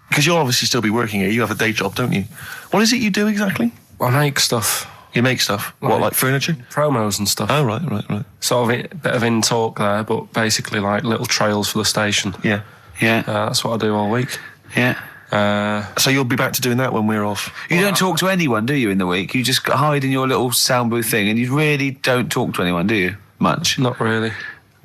Because you'll obviously still be working here. You have a day job, don't you? What is it you do exactly? I make stuff, You make stuff. What, like furniture? promos and stuff. Oh, right. Sort of a bit of in talk there, but basically like little trails for the station. Yeah. Yeah. That's what I do all week. Yeah. So you'll be back to doing that when we're off? You don't talk to anyone, do you, in the week? You just hide in your little sound booth thing and you really don't talk to anyone, do you? Much? Not really.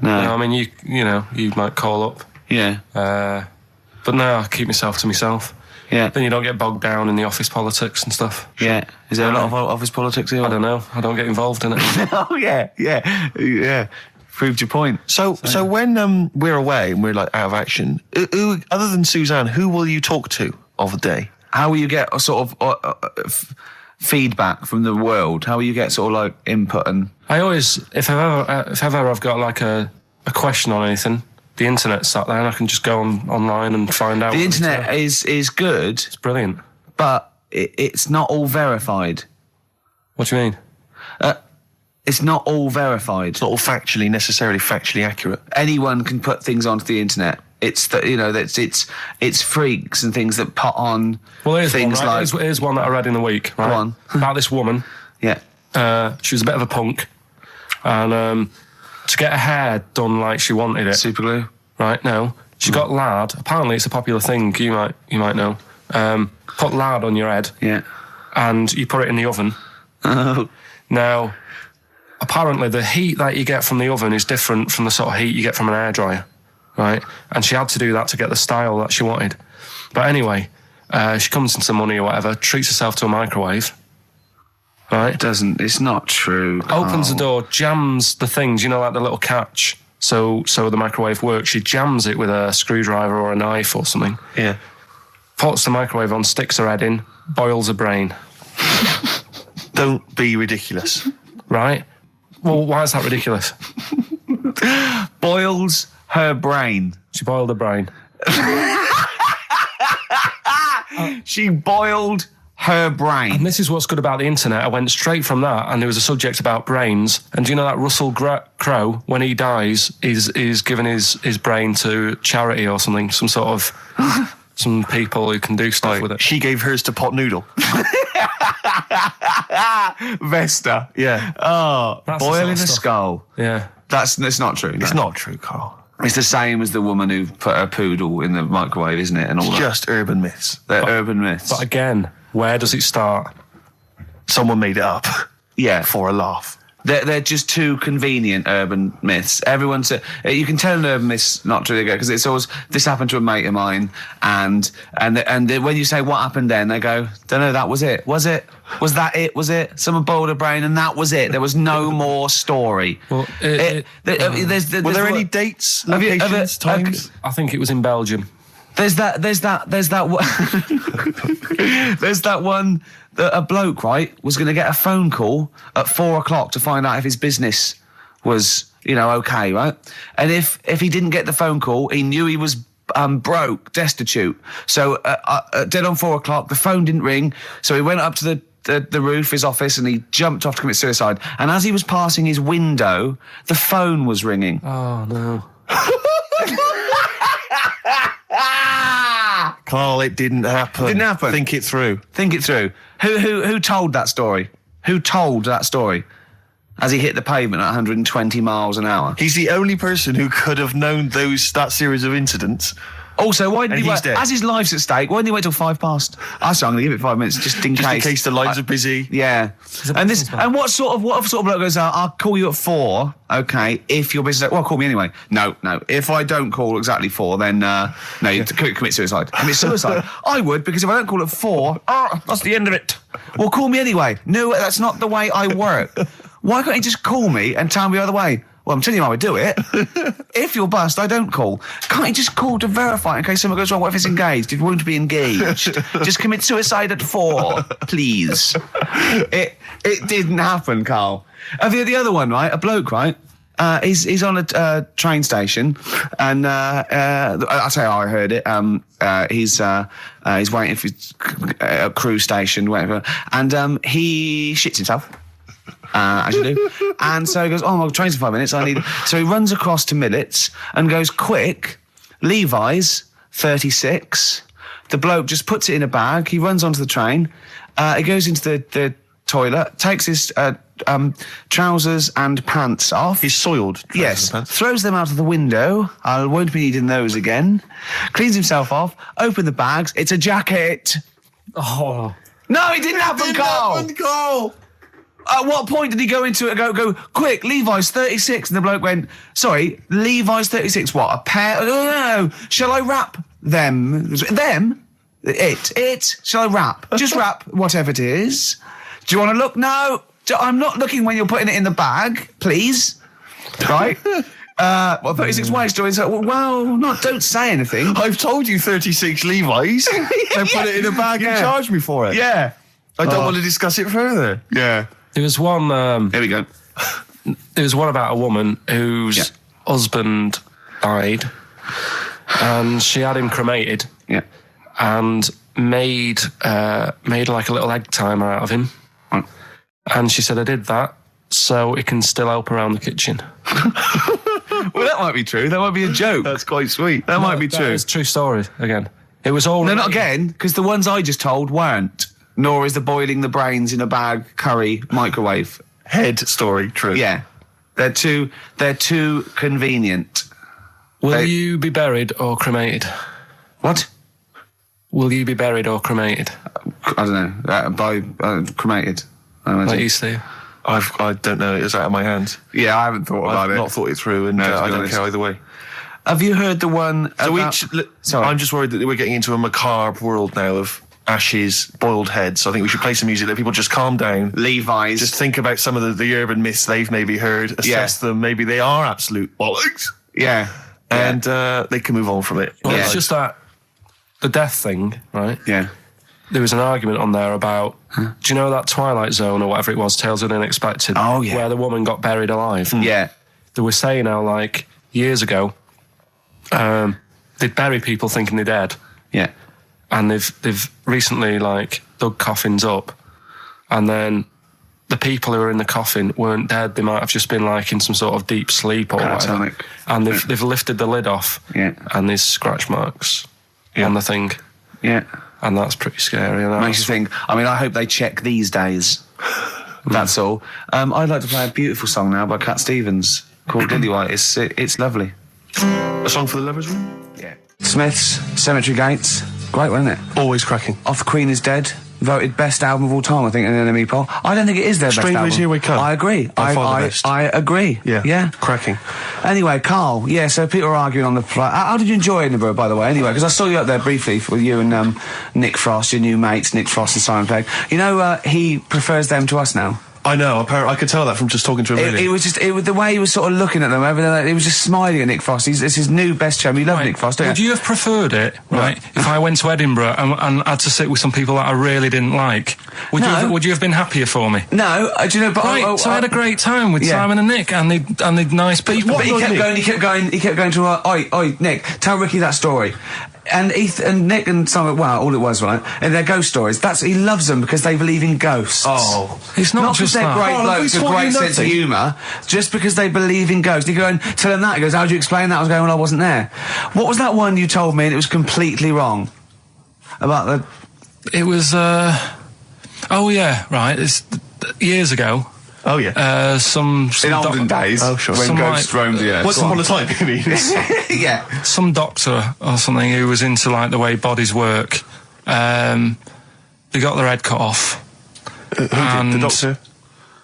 No. I mean, you might call up. Yeah. But no, I keep myself to myself. Yeah. Then you don't get bogged down in the office politics and stuff. Yeah. Is there a lot of office politics here? I don't know. I don't get involved in it. Oh, yeah. Proved your point. So when we're away and we're like out of action, who, other than Suzanne, who will you talk to of the day? How will you get a sort of feedback from the world? How you get sort of like input and... I always, if ever I've got like a question on anything, the internet's sat there and I can just go online and find out. The internet is good. It's brilliant. But it's not all verified. What do you mean? It's not all verified. It's not all necessarily factually accurate. Anyone can put things onto the internet. It's it's freaks and things that put on things one, right? like... Here's one that I read in the week, right? Go on. About this woman. Yeah. She was a bit of a punk. And to get her hair done like she wanted it. Super glue? Right, no. She got lard. Apparently it's a popular thing, you might know. Put lard on your head. Yeah. And you put it in the oven. Oh. Now, apparently the heat that you get from the oven is different from the sort of heat you get from an hairdryer, right? And she had to do that to get the style that she wanted. But anyway, she comes into money or whatever, treats herself to a microwave, right? It's not true. Opens the door, jams the things, like the little catch, so the microwave works. She jams it with a screwdriver or a knife or something. Yeah. Puts the microwave on, sticks her head in, boils her brain. Don't be ridiculous. Right? Well, why is that ridiculous? Boils her brain. She boiled her brain. She boiled her brain. And this is what's good about the internet. I went straight from that, and there was a subject about brains. And do you know that Russell Crowe, when he dies, is giving his brain to charity or something, some sort of... some people who can do stuff with it. She gave hers to Pot Noodle. Vesta. Yeah. Oh, That's boiling the a sort of skull. Yeah. It's not true. No. It's not true, Carl. It's the same as the woman who put her poodle in the microwave, isn't it? And all It's that. just urban myths. They're urban myths. But again, where does it start? Someone made it up Yeah. for a laugh. They're just too convenient urban myths. Everyone's you can tell an urban myth's not true because it's always this happened to a mate of mine, and when you say what happened then, they go, don't know, that was it. Was that it? Was it? Someone boiled a brain and that was it. There was no more story. Well, Were there any dates, locations, times? I think it was in Belgium. There's that one that a bloke, right, was going to get a phone call at 4 o'clock to find out if his business was, okay, right? And if he didn't get the phone call, he knew he was broke, destitute. So dead on 4 o'clock, the phone didn't ring. So he went up to the roof, his office, and he jumped off to commit suicide. And as he was passing his window, the phone was ringing. Oh, no. Carl, it didn't happen. Didn't happen. Think it through. Think it through. Who told that story? Who told that story? As he hit the pavement at 120 miles an hour. He's the only person who could have known that series of incidents. Also, why didn't he wait? Dead. As his life's at stake, why didn't he wait till 5 past? I'm going to give it 5 minutes just in Just case. in case the lines are busy. Yeah. And what sort of bloke goes out? I'll call you at 4. Okay, if your business. Well, call me anyway. No. If I don't call exactly 4, then no, you commit suicide. Commit suicide. I would, because if I don't call at 4, that's the end of it. Well, call me anyway. No, that's not the way I work. Why can't you just call me and tell me the other way? Well, I'm telling you how I do it. If you're bust, I don't call. Can't you just call to verify in case something goes wrong? What if it's engaged? It won't be engaged. Just commit suicide at 4, please. It didn't happen, Carl. The other one, right? A bloke, right? He's on a train station, and I'll tell you how I heard it. He's waiting for a cruise station, whatever, and he shits himself. As you do. And so he goes, my train's in 5 minutes. So he runs across to Millets and goes, quick, Levi's 36. The bloke just puts it in a bag. He runs onto the train. He goes into the toilet, takes his trousers and pants off. He's soiled. Yes. Throws them out of the window. I won't be needing those again. Cleans himself off. Open the bags. It's a jacket. Oh. No, it didn't happen, Carl. At what point did he go into it and go, quick, Levi's 36? And the bloke went, sorry, Levi's 36, what, a pair? No. Shall I wrap them? Them? It? Shall I wrap? Just wrap whatever it is. Do you want to look? No. I'm not looking when you're putting it in the bag, please. Right? 36 ways to it. Don't say anything. I've told you 36 Levi's. They put it in a bag and charged me for it. Yeah. I don't want to discuss it further. Yeah. There was one. Here we go. There was one about a woman whose husband died, and she had him cremated. Yeah. And made like a little egg timer out of him. Mm. And she said, I did that so it can still help around the kitchen. Well, that might be true. That might be a joke. That's quite sweet. That might be That true. is a true story, again. It was all... No, not again, because the ones I just told weren't. Nor is the boiling the brains in a bag curry microwave. Head story, true. Yeah. They're too convenient. Will you be buried or cremated? What? Will you be buried or cremated? I don't know. By cremated. I imagine. Like you, Steve? I don't know. It was out of my hands. Yeah, I haven't thought about I've it. not thought it through, and No, to be I don't honest. care either way. Have you heard the one about... Sorry. I'm just worried that we're getting into a macabre world now of ashes, boiled heads. So I think we should play some music. Let people just calm down. Levi's. Just think about some of the urban myths they've maybe heard. Assess them. Maybe they are absolute bollocks. Yeah. And they can move on from it. Well, Yeah. it's just that the death thing, right? Yeah. There was an argument on there about, do you know that Twilight Zone or whatever it was, Tales of the Unexpected? Oh, yeah. Where the woman got buried alive. Yeah. They were saying how, like, years ago, they'd bury people thinking they're dead. Yeah. And they've recently, like, dug coffins up. And then the people who were in the coffin weren't dead. They might have just been, like, in some sort of deep sleep or whatever. Catatonic. And they've lifted the lid off. Yeah. And there's scratch marks on the thing. Yeah. And that's pretty scary. And Makes you think. I mean, I hope they check these days. That's all. I'd like to play a beautiful song now by Cat Stevens called Lily White. It's lovely. A song for the lovers room? Yeah. Smith's Cemetery Gates. Great one, isn't it? Always cracking. Off the Queen is Dead. Voted best album of all time, I think, in an NME poll. I don't think it is their best Strangers album. Here We Come. I agree. By far the best. I agree. Yeah. Yeah. Cracking. Anyway, Karl, yeah, so people are arguing on the flight. How did you enjoy Edinburgh, by the way, anyway? Because I saw you up there briefly with you and Nick Frost, your new mates, Nick Frost and Simon Pegg. You know, he prefers them to us now. I know. Apparently, I could tell that from just talking to him. It was just the way he was sort of looking at them. He was just smiling at Nick Frost. It's his new best chum. You love Nick Frost, don't Would you have preferred it, right, if I went to Edinburgh and had to sit with some people that I really didn't like? Would you have been happier for me? No, do you know? But Right, so I had a great time with Simon and Nick, and they're nice people. But he kept going to, oi, Nick, tell Ricky that story. And Nick and Simon, well, all it was, right? And their ghost stories. He loves them because they believe in ghosts. Oh. It's not just because they're that. great blokes with great sense of humour, just because they believe in ghosts. You go and tell him that. He goes, how do you explain that? I was going, well, I wasn't there. What was that one you told me and it was completely wrong? About It was, oh yeah, right, it's years ago. Oh, yeah. Some in olden days, Oh, sure. when Some, ghosts roamed the earth. Once upon a time, you mean? Yeah. some doctor or something who was into, like, the way bodies work. They got their head cut off. Who did? The doctor?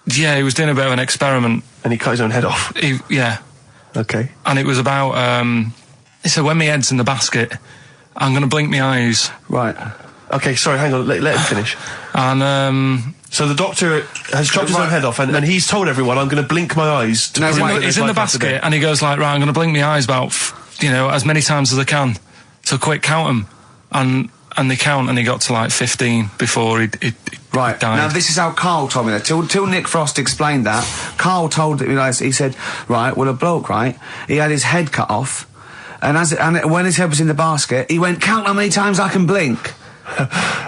Yeah, he was doing a bit of an experiment. And he cut his own head off. Yeah. Okay. And it was about, he said, when my head's in the basket, I'm going to blink my eyes. Right. Okay, sorry, hang on. Let him finish. And, So the doctor has chopped his own head off, and he's told everyone, I'm going to blink my eyes. To prove that he's there's in the life after basket, death. and he goes like, right, I'm going to blink my eyes about, as many times as I can. So quick, count them. And they count, and he got to like 15 before he Right. died. Now, this is how Karl told me that. Till Nick Frost explained that, Karl told me, he said, right, well, a bloke, right, he had his head cut off, and when his head was in the basket, he went, count how many times I can blink.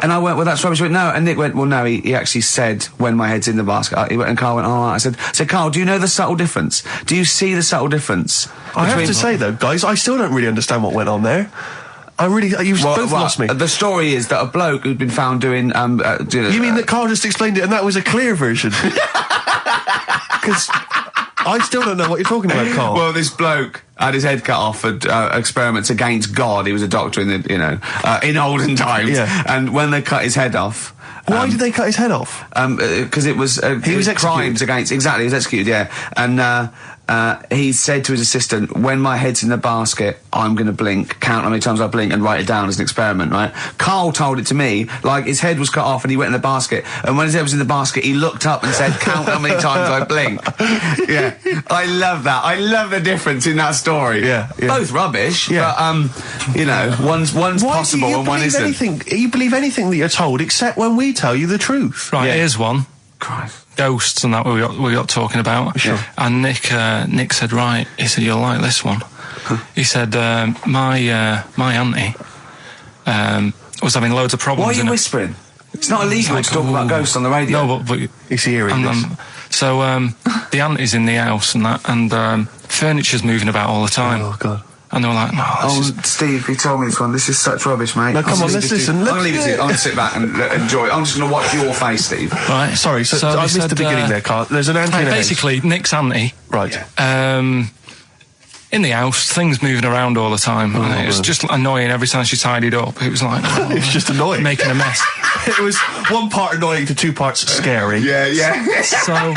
And I went, well, that's rubbish. He went, no. And Nick went, well, no, he actually said, when my head's in the basket. He went, and Karl went, all right. I said, Karl, do you know the subtle difference? Do you see the subtle difference? I have to say, though, guys, I still don't really understand what went on there. You've both lost me. The story is that a bloke who'd been found doing, You mean that Karl just explained it and that was a clear version? Because I still don't know what you're talking about, Karl. Well, this bloke had his head cut off at experiments against God. He was a doctor in in olden times. Yeah. And when they cut his head off, why did they cut his head off? because it was He was executed. crimes against he was executed, yeah. And he said to his assistant, when my head's in the basket, I'm going to blink, count how many times I blink and write it down as an experiment, right? Karl told it to me, like his head was cut off and he went in the basket, and when his head was in the basket, he looked up and said, count how many times I blink. Yeah, I love that. I love the difference in that story. Yeah. Both rubbish, but, you know, one's possible and one isn't. You believe anything that you're told, except when we tell you the truth. Right, here's one. Christ. Ghosts and that we got talking about. Sure. And Nick said, right, he said, you'll like this one. He said, my auntie was having loads of problems. Why are you whispering? It's not illegal to talk about ghosts on the radio. No, but It's hearing this. so the auntie's in the house and that, and furniture's moving about all the time. Oh, God. And they were like, no, this is... Steve, he told me this one. This is such rubbish, mate. No, come on, let's listen. I'm going to leave it to you. I'm going to sit back and enjoy it. I'm just going to watch your face, Steve. Right. Sorry, so I missed the beginning there, Karl. There's an auntie in the house. Basically, Nick's auntie. Right. In the house, things moving around all the time. And it was just annoying every time she tidied up. It was like... It was just annoying. Making a mess. It was one part annoying to two parts scary. Yeah. So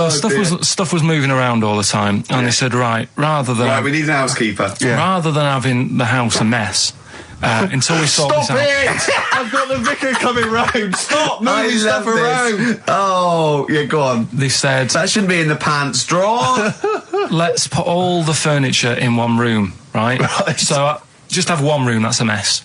stuff was moving around all the time, and they said, right, we need an housekeeper. rather than having the house a mess, until we sort this out. I've got the vicar coming round. Stop moving stuff around. Oh, yeah, go on. They said, That shouldn't be in the pants drawer. let's put all the furniture in one room, right? So just have one room that's a mess,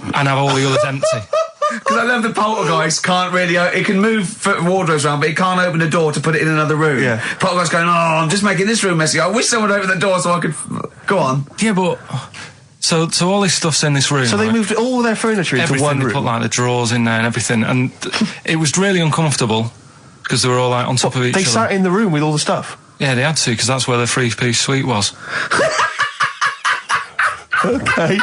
and have all the others empty. Because I love the poltergeist can't really... It can move wardrobes around, but it can't open the door to put it in another room. Yeah. Poltergeist going, I'm just making this room messy. I wish someone would open the door so I could... Go on. Yeah, but... So all this stuff's in this room. So they moved all their furniture into everything, one room. They put like the drawers in there and everything, and it was really uncomfortable because they were all like on top of each other. They sat in the room with all the stuff. Yeah, they had to, because that's where the 3-piece suite was. Okay.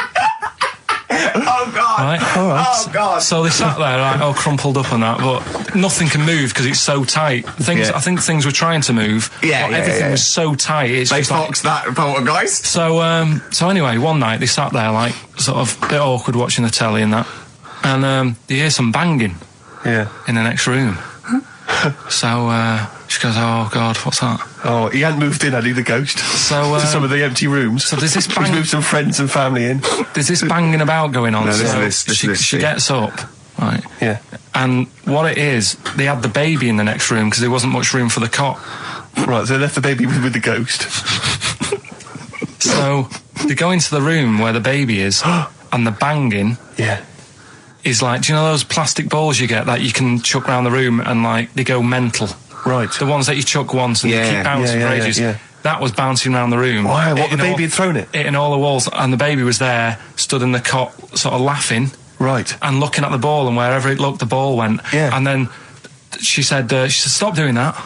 Oh, God. Right? All right. Oh, God. So they sat there, like, all crumpled up and that, but nothing can move because it's so tight. I think things were trying to move. Yeah, but everything was so tight. It's They just like, foxed that poltergeist. So anyway, one night they sat there, like, sort of a bit awkward watching the telly and that, and they hear some banging in the next room. So she goes, oh, God, what's that? Oh, he hadn't moved in, had he, the ghost? So to some of the empty rooms. So there's this He's moved some friends and family in. There's this banging about going on. No, so she gets up, right? Yeah. And what it is, they had the baby in the next room because there wasn't much room for the cot. Right, so they left the baby with the ghost. So they go into the room where the baby is, and the banging is like, do you know those plastic balls you get that you can chuck around the room and like they go mental? Right. The ones that you chuck once and you keep bouncing for ages. Yeah. That was bouncing around the room. Why? What, the baby had thrown it? Hitting all the walls, and the baby was there, stood in the cot, sort of laughing. Right. And looking at the ball, and wherever it looked, the ball went. Yeah. And then she said, stop doing that.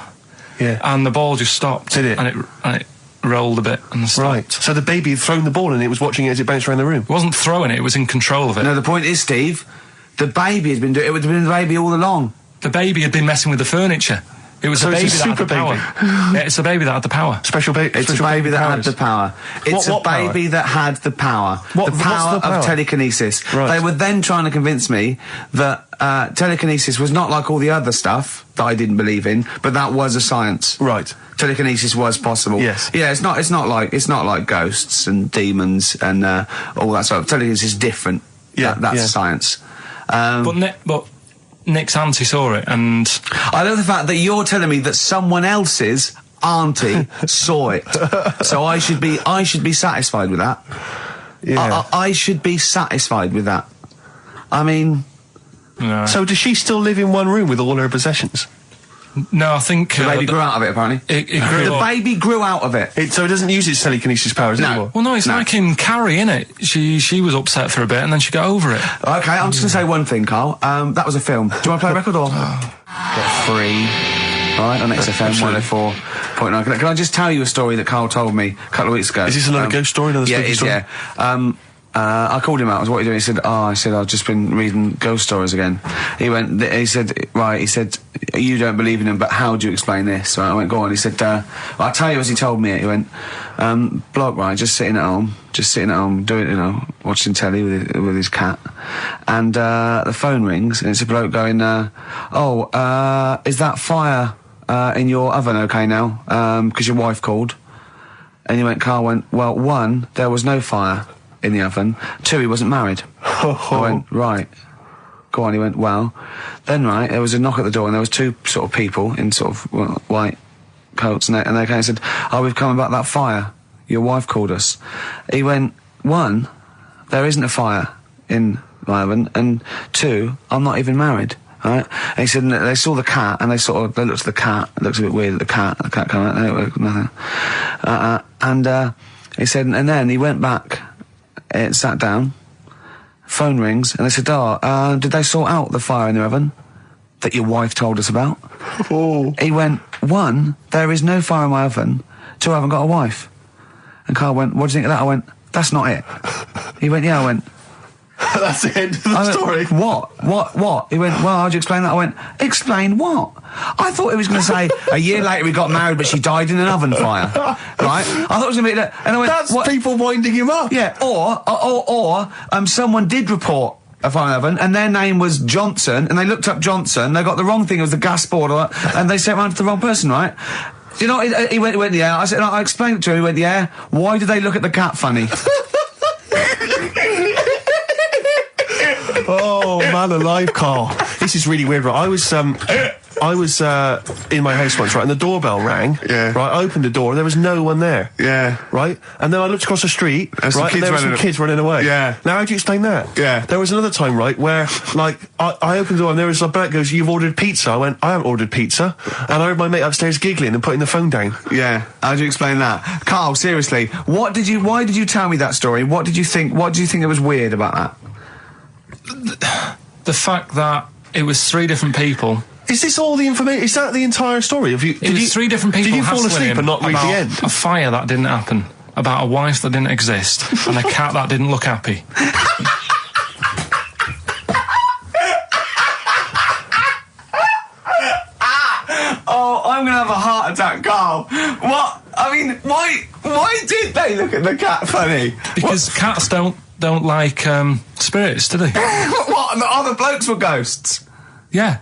Yeah. And the ball just stopped. Did it? And it rolled a bit and stopped. Right. So the baby had thrown the ball and it was watching it as it bounced around the room. It wasn't throwing it, it was in control of it. No, the point is, Steve, the baby has been doing it. It's been the baby all along. The baby had been messing with the furniture. It was So the baby it's a that had the super power. baby. Yeah, it's the baby that had the power. Special baby. It's a baby that had the power. It's What a baby power? that had the power. What's The the power power? of telekinesis. Right. They were then trying to convince me that telekinesis was not like all the other stuff that I didn't believe in, but that was a science. Right. Telekinesis was possible. Yes. Yeah, it's not like ghosts and demons and all that stuff. Telekinesis is different. Yeah, That's science. But Nick's auntie saw it, and I love the fact that you're telling me that someone else's auntie saw it. So I should be satisfied with that. Yeah. I should be satisfied with that. I mean, no. So does she still live in one room with all her possessions? No, I think the baby grew out of it, apparently. It grew The up. baby grew out of it. So it doesn't use its telekinesis powers anymore? Well, no, it's like in Carrie, innit? She was upset for a bit, and then she got over it. Okay, I'm just going to say one thing, Karl. That was a film. Do you want to play a record or? Get free. All right, on XFM 104.9. Can I just tell you a story that Karl told me a couple of weeks ago? Is this another ghost story? Another spooky story? Yeah. I called him out. I was, what are you doing? He said, I've just been reading ghost stories again. He said, you don't believe in them, but how do you explain this? Right, I went, go on. He said, I'll tell you as he told me it. He went, bloke, right, just sitting at home, doing, watching telly with his cat. And, the phone rings and it's a bloke going, is that fire, in your oven okay now? Because your wife called. And he went, Karl went, well, 1, there was no fire in the oven. 2, he wasn't married. I went, right. Go on. He went, well. Then, right, there was a knock at the door and there was 2 sort of people in sort of white coats and they came and said, oh, we've come about that fire. Your wife called us. He went, 1, there isn't a fire in my oven, and 2, I'm not even married. Right? And he said they saw the cat and they looked at the cat. It looks a bit weird at the cat came out, nothing. And he said, and then he went back, sat down, phone rings, and they said, did they sort out the fire in the oven that your wife told us about? Oh. He went, 1, there is no fire in my oven. 2, I haven't got a wife. And Karl went, what do you think of that? I went, that's not it. He went, yeah. I went, that's the end of the story. What? He went, well, how'd you explain that? I went, explain what? I thought he was going to say, a year later we got married, but she died in an oven fire. Right? I thought it was going to be that. And I went, that's people winding him up. Yeah, or someone did report a fire oven, and their name was Johnson, and they looked up Johnson, they got the wrong thing, it was the gas board, and they sent around to the wrong person, right? You know, he went, yeah. I said, I explained it to him, he went, yeah. Why did they look at the cat funny? Oh, man alive, Karl. This is really weird, right? I was in my house once, right, and the doorbell rang. Yeah. Right, I opened the door, there was no one there. Yeah. Right? And then I looked across the street, and right, and there were some kids running away. Yeah. Now, how do you explain that? Yeah. There was another time, right, where, like, I opened the door and there was a bloke goes, you've ordered pizza. I went, I haven't ordered pizza. And I heard my mate upstairs giggling and putting the phone down. Yeah. How do you explain that? Karl, seriously, why did you tell me that story? What do you think it was weird about that? The fact that it was 3 different people. Is this all the information? Is that the entire story? It was 3 different people. Did you fall asleep and not read the end? A fire that didn't happen, about a wife that didn't exist, and a cat that didn't look happy. Oh, I'm gonna have a heart attack, Karl. What? I mean, why did they look at the cat funny? Because cats don't like spirits, do they? What? And the other blokes were ghosts? Yeah.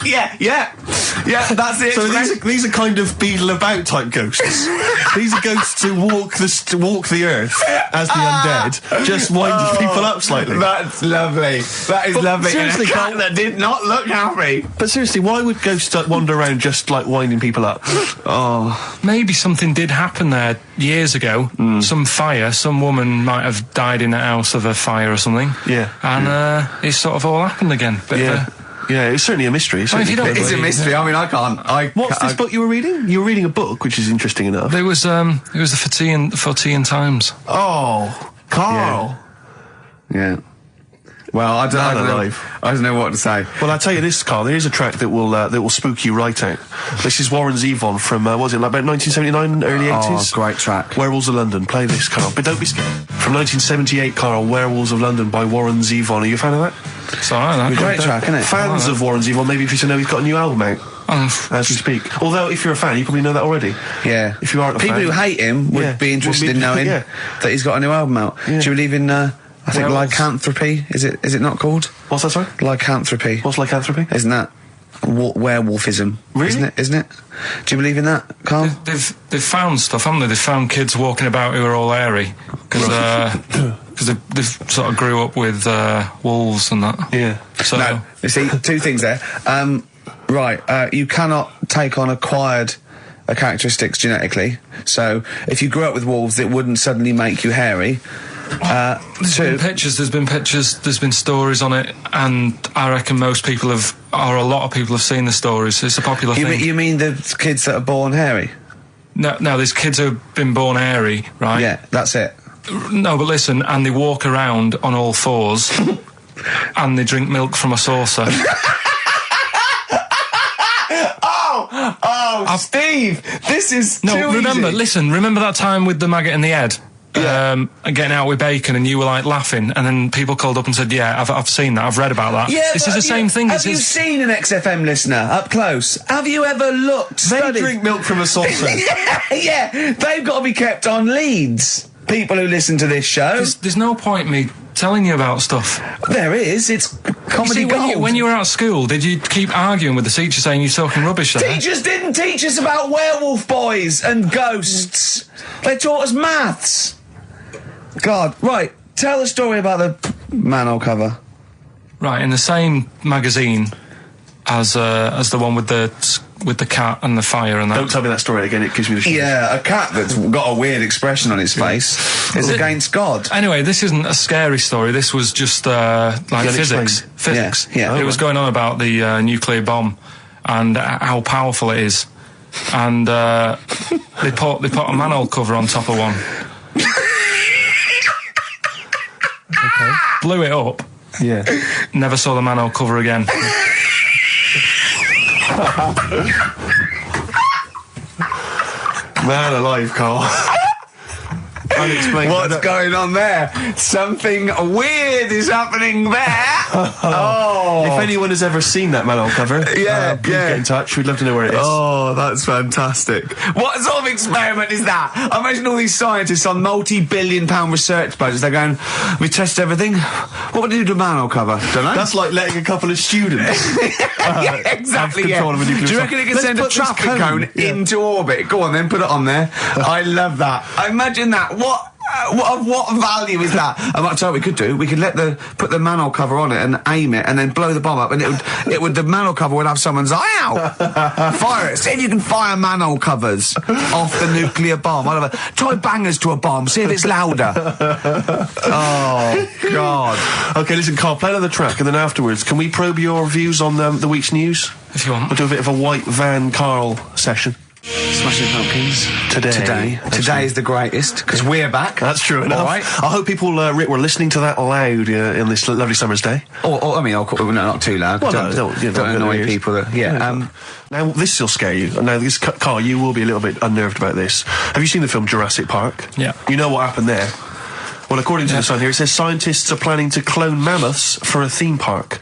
Yeah, that's it. So these are kind of beetle about type ghosts. These are ghosts who walk the earth as the undead, just winding people up slightly. That's lovely. That is lovely. Seriously, and a cat that did not look happy. But seriously, why would ghosts wander around just like winding people up? Oh, maybe something did happen there years ago. Some fire. Some woman might have died in a house of a fire or something. Yeah. And it sort of all happened again. But yeah, it's certainly a mystery. if you don't it's a mystery. I mean, I can't. What's this book you were reading? You were reading a book, which is interesting enough. it was the For Tea and Times. Oh, Karl. Yeah. Well, I don't know what to say. Well, I'll tell you this, Karl. There is a track that will spook you right out. This is Warren Zevon from what was it, like about 1979, early 80s? Oh, great track. Werewolves of London. Play this, Karl. But don't be scared. From 1978, Karl, Werewolves of London by Warren Zevon. Are you a fan of that? It's alright, that. Great track, isn't it? Fans of Warren Zevon, maybe if you should know he's got a new album out as we speak. Although, if you're a fan, you probably know that already. Yeah. If you aren't a People fan, who hate him would be interested in knowing that he's got a new album out. Yeah. Do you believe in? I think lycanthropy. Is it not called? What's that, sorry? Lycanthropy. What's lycanthropy? Isn't that werewolfism? Really? Isn't it? Do you believe in that, Karl? They've found stuff, haven't they? They've found kids walking about who are all hairy because they sort of grew up with wolves and that. Yeah. So No, you see, 2 things there. You cannot take on acquired characteristics genetically. So if you grew up with wolves, it wouldn't suddenly make you hairy. There's been pictures, there's been stories on it, and I reckon a lot of people have seen the stories. It's a popular thing. You mean the kids that are born hairy? No, there's kids who've been born hairy, right? Yeah, that's it. No, but listen, and they walk around on all 4s, and they drink milk from a saucer. Steve, this is remember easy. that time with the maggot in the head? And getting out with bacon, and you were like laughing, and then people called up and said, "Yeah, I've seen that. I've read about that." Yeah, this is the same thing. Have you seen an XFM listener up close? Have you ever looked? They drink milk from a saucer. yeah, they've got to be kept on leads. People who listen to this show. There's no point me telling you about stuff. There is. It's comedy You see, gold. when you were at school, did you keep arguing with the teacher saying you're talking rubbish there? Teachers didn't teach us about werewolf boys and ghosts. They taught us maths. God, right. Tell the story about the manhole cover. Right, in the same magazine as the one with the cat and the fire and that. Don't tell me that story again, it gives me the shivers. Yeah, a cat that's got a weird expression on its face is against God. Anyway, this isn't a scary story. This was just like physics. Physics. Yeah. It was going on about the nuclear bomb and how powerful it is. And they put a manhole cover on top of one. Okay. Blew it up. Yeah. Never saw the manhole cover again. Man alive, Karl. Unexplained. What's going on there? Something weird is happening there. Oh. If anyone has ever seen that manhole cover, please get in touch. We'd love to know where it is. Oh, that's fantastic. What sort of experiment is that? I imagine all these scientists on multi-billion-pound research budgets, they're going, we test everything. What would you do to a manhole cover? Don't know. That's like letting a couple of students exactly, have control of a nuclear Do you reckon it can send a traffic cone into orbit? Go on then, put it on there. I love that. Imagine that. What value is that? I might tell you what we could do. We could put the manhole cover on it and aim it, and then blow the bomb up, and the manhole cover would have someone's eye out. Fire it. See if you can fire manhole covers off the nuclear bomb. I love it. Try bangers to a bomb. See if it's louder. Oh God. Okay, listen, Karl, play another track, and then afterwards, can we probe your views on the week's news? If you want. We'll do a bit of a white van Karl session. Smashing Pumpkins. Today is the greatest, because we're back. That's true enough. All right. I hope people, Rick, were listening to that loud in this lovely summer's day. I mean, no, not too loud. Well, don't annoy people. Now, this will scare you. Now, Karl, you will be a little bit unnerved about this. Have you seen the film Jurassic Park? Yeah. You know what happened there? Well, according to the Sun here, it says scientists are planning to clone mammoths for a theme park.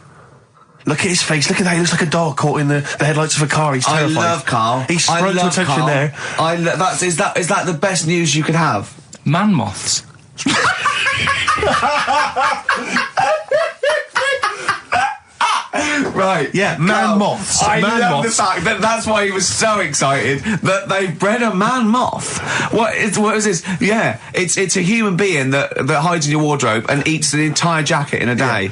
Look at his face. Look at that. He looks like a dog caught in the headlights of a car. He's terrified. I love Karl. He sprung to attention Karl. there. Is that the best news you could have? Man moths. Right. Yeah, man moths. I Man love moths. the fact that that's why he was so excited that they bred a man moth. What is this? Yeah, it's a human being that hides in your wardrobe and eats an entire jacket in a day.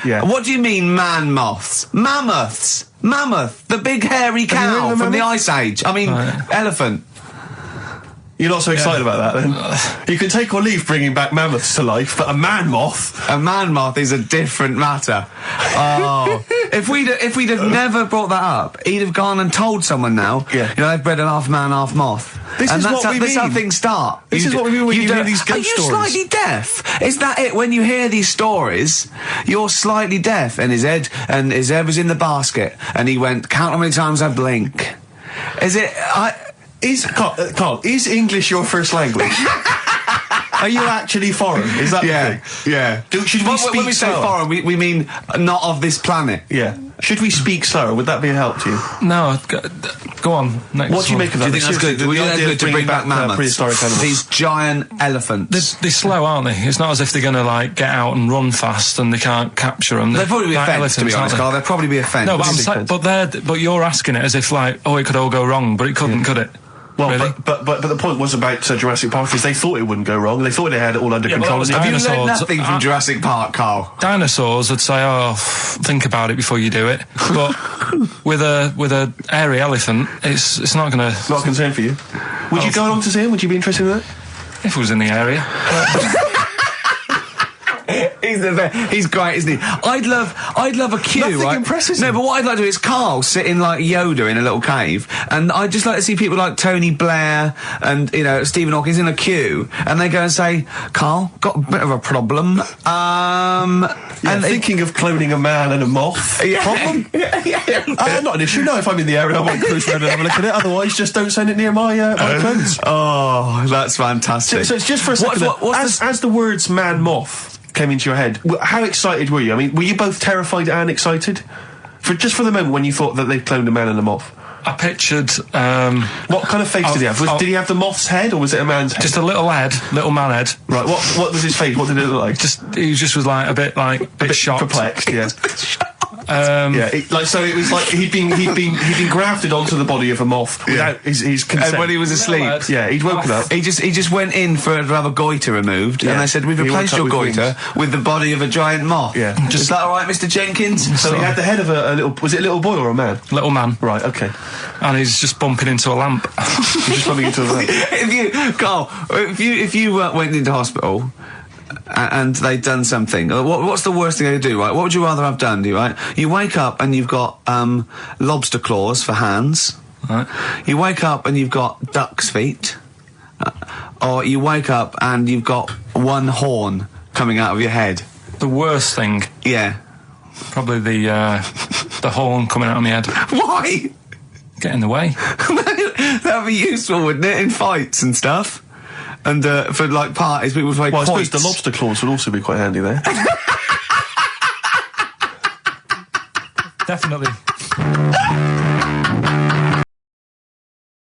Yeah. What do you mean, man moths? Mammoths. Mammoth, the big hairy Have you heard cow of a from the mammoth? Ice Age. I mean, elephant. You're not so excited about that, then? You can take or leave bringing back mammoths to life, but a man moth... A man moth is a different matter. Oh, if we'd have never brought that up, he'd have gone and told someone now. Yeah. You know, they've bred an half man, half moth. This is what we That's how mean. things start. This is what we mean when you hear these ghost Are you stories. slightly deaf? Is that it? When you hear these stories, you're slightly deaf. And his head was in the basket, and he went, count how many times I blink. Is it? Karl, is English your first language? Are you actually foreign? Is that the thing? Yeah. Should we speak when we say slower? foreign, we mean not of this planet. Yeah. Should we speak slower? Would that be a help to you? No, go on. Next What do you one. make of Do that? you think that's good? The Do you think idea that's of good to bring back mammoths? prehistoric animals. These giant elephants. They're slow, aren't they? It's not as if they're going to get out and run fast and they can't capture them. They'd probably be a Like fence, to be elephants, honest, aren't Karl. They'd probably be a fence. they? No, but you're asking it as if it could all go wrong, but it couldn't, could it? Well, Really? but the point was about Jurassic Park is they thought it wouldn't go wrong. They thought they had it all under Yeah, but control. that was And Have you dinosaurs. learned nothing from Jurassic Park, Karl? Dinosaurs would say, think about it before you do it. But with a hairy elephant, it's not going to... not a concern for you. Would you go along to see him? Would you be interested in that? If it was in the area. He's great, isn't he? I'd love a queue, Nothing right? impresses No, him. but what I'd like to do is Karl sitting like Yoda in a little cave, and I'd just like to see people like Tony Blair and Stephen Hawking in a queue, and they go and say, "Karl, got a bit of a problem." And thinking of cloning a man and a moth. Problem? Not an issue. No, if I'm in the area, I might cruise around and have a look at it. Otherwise, just don't send it near my clothes. Oh, that's fantastic. So it's just for a second. As the words man moth came into your head, how excited were you? I mean, were you both terrified and excited? For the moment when you thought that they'd cloned a man and a moth? I pictured. What kind of face did he have? Did he have the moth's head, or was it a man's head? Just a little man head. Right. What was his face? What did it look like? He just was like a bit shocked, perplexed. Yeah. So it was like he'd been grafted onto the body of a moth without his consent. And when he was asleep, he'd woken up. he just went in to have a goiter removed, and they said, "We've replaced your goiter with the body of a giant moth." Yeah. Is that all right, Mr. Jenkins? So he had the head of a little. Was it a little boy or a man? Little man. Right. Okay. And he's just bumping into a lamp. He's just bumping into a lamp. If you went into hospital and they'd done something, what's the worst thing they could do, right? What would you rather have done, right? You wake up and you've got lobster claws for hands. Right. You wake up and you've got duck's feet. Or you wake up and you've got one horn coming out of your head. The worst thing, Yeah. probably the horn coming out of my head. Why? Get in the way. That'd be useful, wouldn't it, in fights and stuff? And for like parties, people would play Well, I quoits. suppose the lobster claws would also be quite handy there. Definitely.